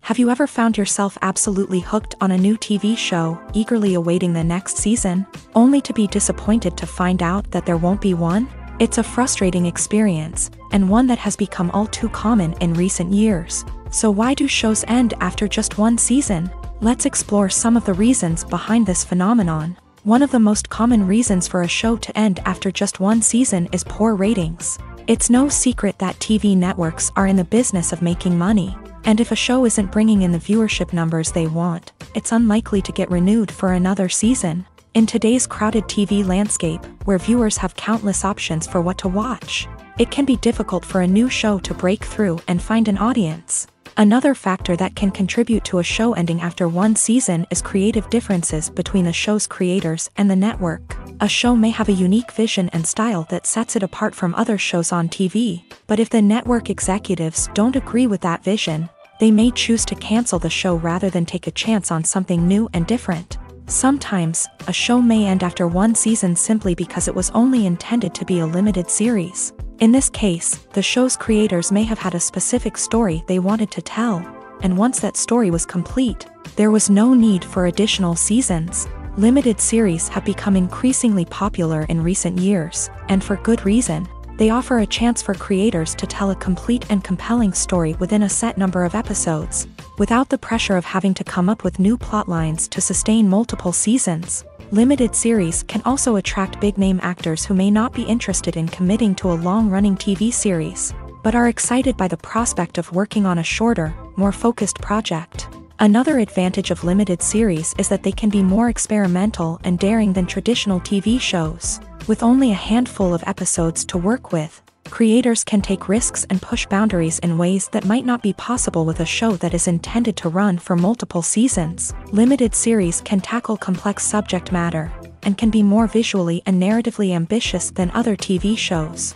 Have you ever found yourself absolutely hooked on a new TV show, eagerly awaiting the next season, only to be disappointed to find out that there won't be one? It's a frustrating experience, and one that has become all too common in recent years. So why do shows end after just one season? Let's explore some of the reasons behind this phenomenon. One of the most common reasons for a show to end after just one season is poor ratings. It's no secret that TV networks are in the business of making money, and if a show isn't bringing in the viewership numbers they want, it's unlikely to get renewed for another season. In today's crowded TV landscape, where viewers have countless options for what to watch, it can be difficult for a new show to break through and find an audience. Another factor that can contribute to a show ending after one season is creative differences between the show's creators and the network. A show may have a unique vision and style that sets it apart from other shows on TV, but if the network executives don't agree with that vision, they may choose to cancel the show rather than take a chance on something new and different. Sometimes, a show may end after one season simply because it was only intended to be a limited series. In this case, the show's creators may have had a specific story they wanted to tell, and once that story was complete, there was no need for additional seasons. Limited series have become increasingly popular in recent years, and for good reason. They offer a chance for creators to tell a complete and compelling story within a set number of episodes, without the pressure of having to come up with new plotlines to sustain multiple seasons. Limited series can also attract big-name actors who may not be interested in committing to a long-running TV series, but are excited by the prospect of working on a shorter, more focused project. Another advantage of limited series is that they can be more experimental and daring than traditional TV shows. With only a handful of episodes to work with, creators can take risks and push boundaries in ways that might not be possible with a show that is intended to run for multiple seasons. Limited series can tackle complex subject matter, and can be more visually and narratively ambitious than other TV shows.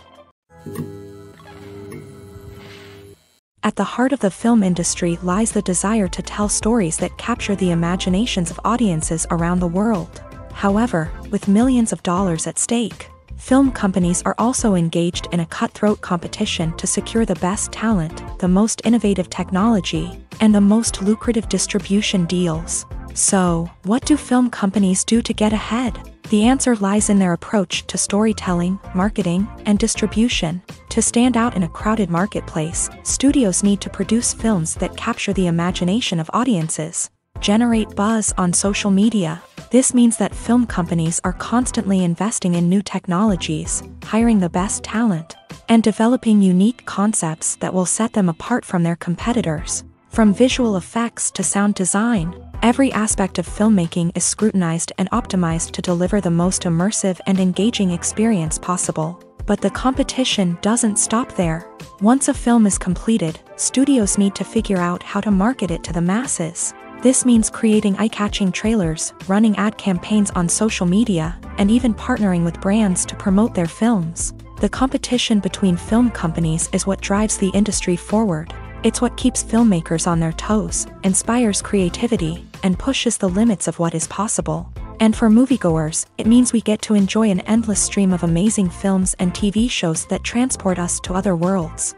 At the heart of the film industry lies the desire to tell stories that capture the imaginations of audiences around the world. However, with millions of dollars at stake, film companies are also engaged in a cutthroat competition to secure the best talent, the most innovative technology, and the most lucrative distribution deals. So, what do film companies do to get ahead? The answer lies in their approach to storytelling, marketing, and distribution. To stand out in a crowded marketplace, studios need to produce films that capture the imagination of audiences, generate buzz on social media. This means that film companies are constantly investing in new technologies, hiring the best talent, and developing unique concepts that will set them apart from their competitors. From visual effects to sound design, every aspect of filmmaking is scrutinized and optimized to deliver the most immersive and engaging experience possible. But the competition doesn't stop there. Once a film is completed, studios need to figure out how to market it to the masses. This means creating eye-catching trailers, running ad campaigns on social media, and even partnering with brands to promote their films. The competition between film companies is what drives the industry forward. It's what keeps filmmakers on their toes, inspires creativity, and pushes the limits of what is possible. And for moviegoers, it means we get to enjoy an endless stream of amazing films and TV shows that transport us to other worlds.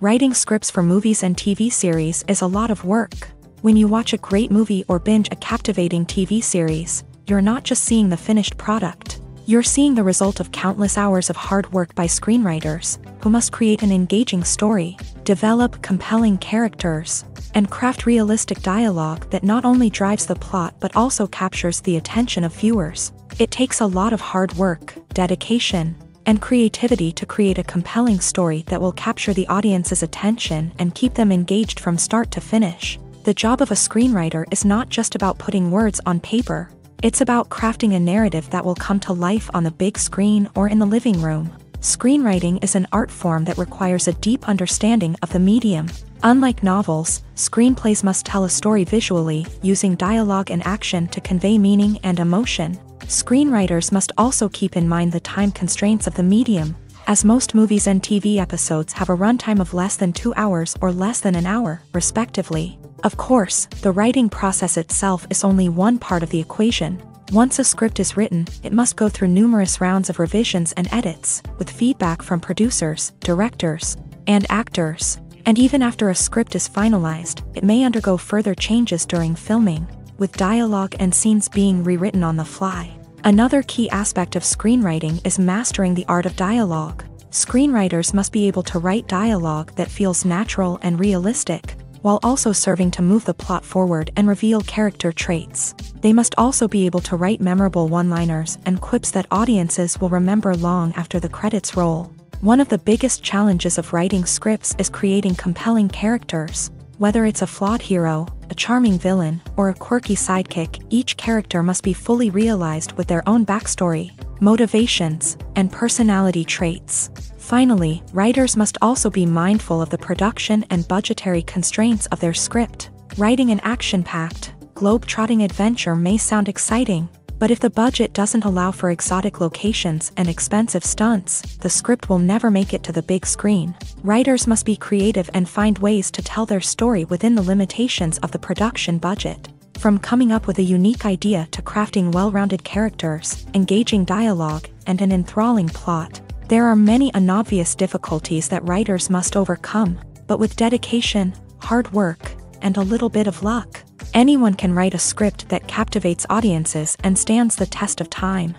Writing scripts for movies and TV series is a lot of work. When you watch a great movie or binge a captivating TV series, you're not just seeing the finished product. You're seeing the result of countless hours of hard work by screenwriters, who must create an engaging story, develop compelling characters, and craft realistic dialogue that not only drives the plot but also captures the attention of viewers. It takes a lot of hard work, dedication, and creativity to create a compelling story that will capture the audience's attention and keep them engaged from start to finish. The job of a screenwriter is not just about putting words on paper. It's about crafting a narrative that will come to life on the big screen or in the living room. Screenwriting is an art form that requires a deep understanding of the medium. Unlike novels, screenplays must tell a story visually, using dialogue and action to convey meaning and emotion. Screenwriters must also keep in mind the time constraints of the medium, as most movies and TV episodes have a runtime of less than 2 hours or less than an hour, respectively. Of course, the writing process itself is only one part of the equation. Once a script is written, it must go through numerous rounds of revisions and edits, with feedback from producers, directors, and actors. And even after a script is finalized, it may undergo further changes during filming, with dialogue and scenes being rewritten on the fly. Another key aspect of screenwriting is mastering the art of dialogue. Screenwriters must be able to write dialogue that feels natural and realistic. while also serving to move the plot forward and reveal character traits. They must also be able to write memorable one-liners and quips that audiences will remember long after the credits roll. One of the biggest challenges of writing scripts is creating compelling characters. Whether it's a flawed hero, a charming villain, or a quirky sidekick, each character must be fully realized with their own backstory, motivations, and personality traits. Finally, writers must also be mindful of the production and budgetary constraints of their script. Writing an action-packed, globe-trotting adventure may sound exciting, but if the budget doesn't allow for exotic locations and expensive stunts, the script will never make it to the big screen. Writers must be creative and find ways to tell their story within the limitations of the production budget. From coming up with a unique idea to crafting well-rounded characters, engaging dialogue, and an enthralling plot, there are many unobvious difficulties that writers must overcome, but with dedication, hard work, and a little bit of luck, anyone can write a script that captivates audiences and stands the test of time.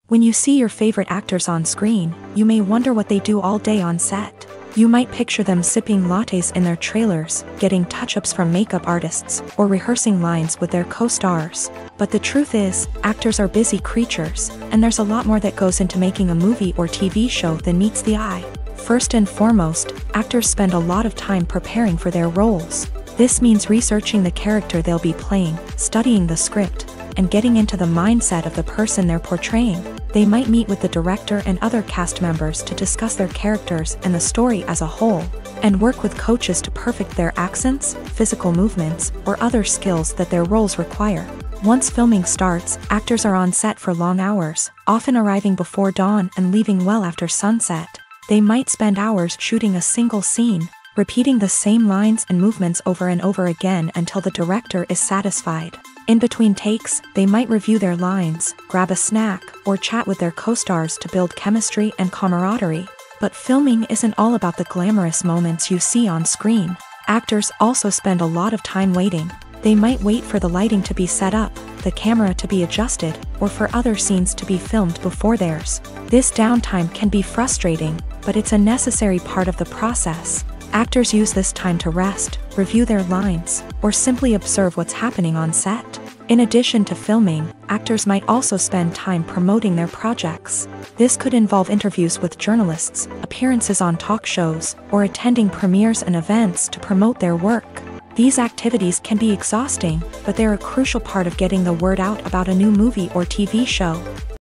When you see your favorite actors on screen, you may wonder what they do all day on set. You might picture them sipping lattes in their trailers, getting touch-ups from makeup artists, or rehearsing lines with their co-stars. But the truth is, actors are busy creatures, and there's a lot more that goes into making a movie or TV show than meets the eye. First and foremost, actors spend a lot of time preparing for their roles. This means researching the character they'll be playing, studying the script, and getting into the mindset of the person they're portraying. They might meet with the director and other cast members to discuss their characters and the story as a whole, and work with coaches to perfect their accents, physical movements, or other skills that their roles require. Once filming starts, actors are on set for long hours, often arriving before dawn and leaving well after sunset. They might spend hours shooting a single scene, repeating the same lines and movements over and over again until the director is satisfied. In between takes, they might review their lines, grab a snack, or chat with their co-stars to build chemistry and camaraderie. But filming isn't all about the glamorous moments you see on screen. Actors also spend a lot of time waiting. They might wait for the lighting to be set up, the camera to be adjusted, or for other scenes to be filmed before theirs. This downtime can be frustrating, but it's a necessary part of the process. Actors use this time to rest, review their lines, or simply observe what's happening on set. In addition to filming, actors might also spend time promoting their projects. This could involve interviews with journalists, appearances on talk shows, or attending premieres and events to promote their work. These activities can be exhausting, but they're a crucial part of getting the word out about a new movie or TV show.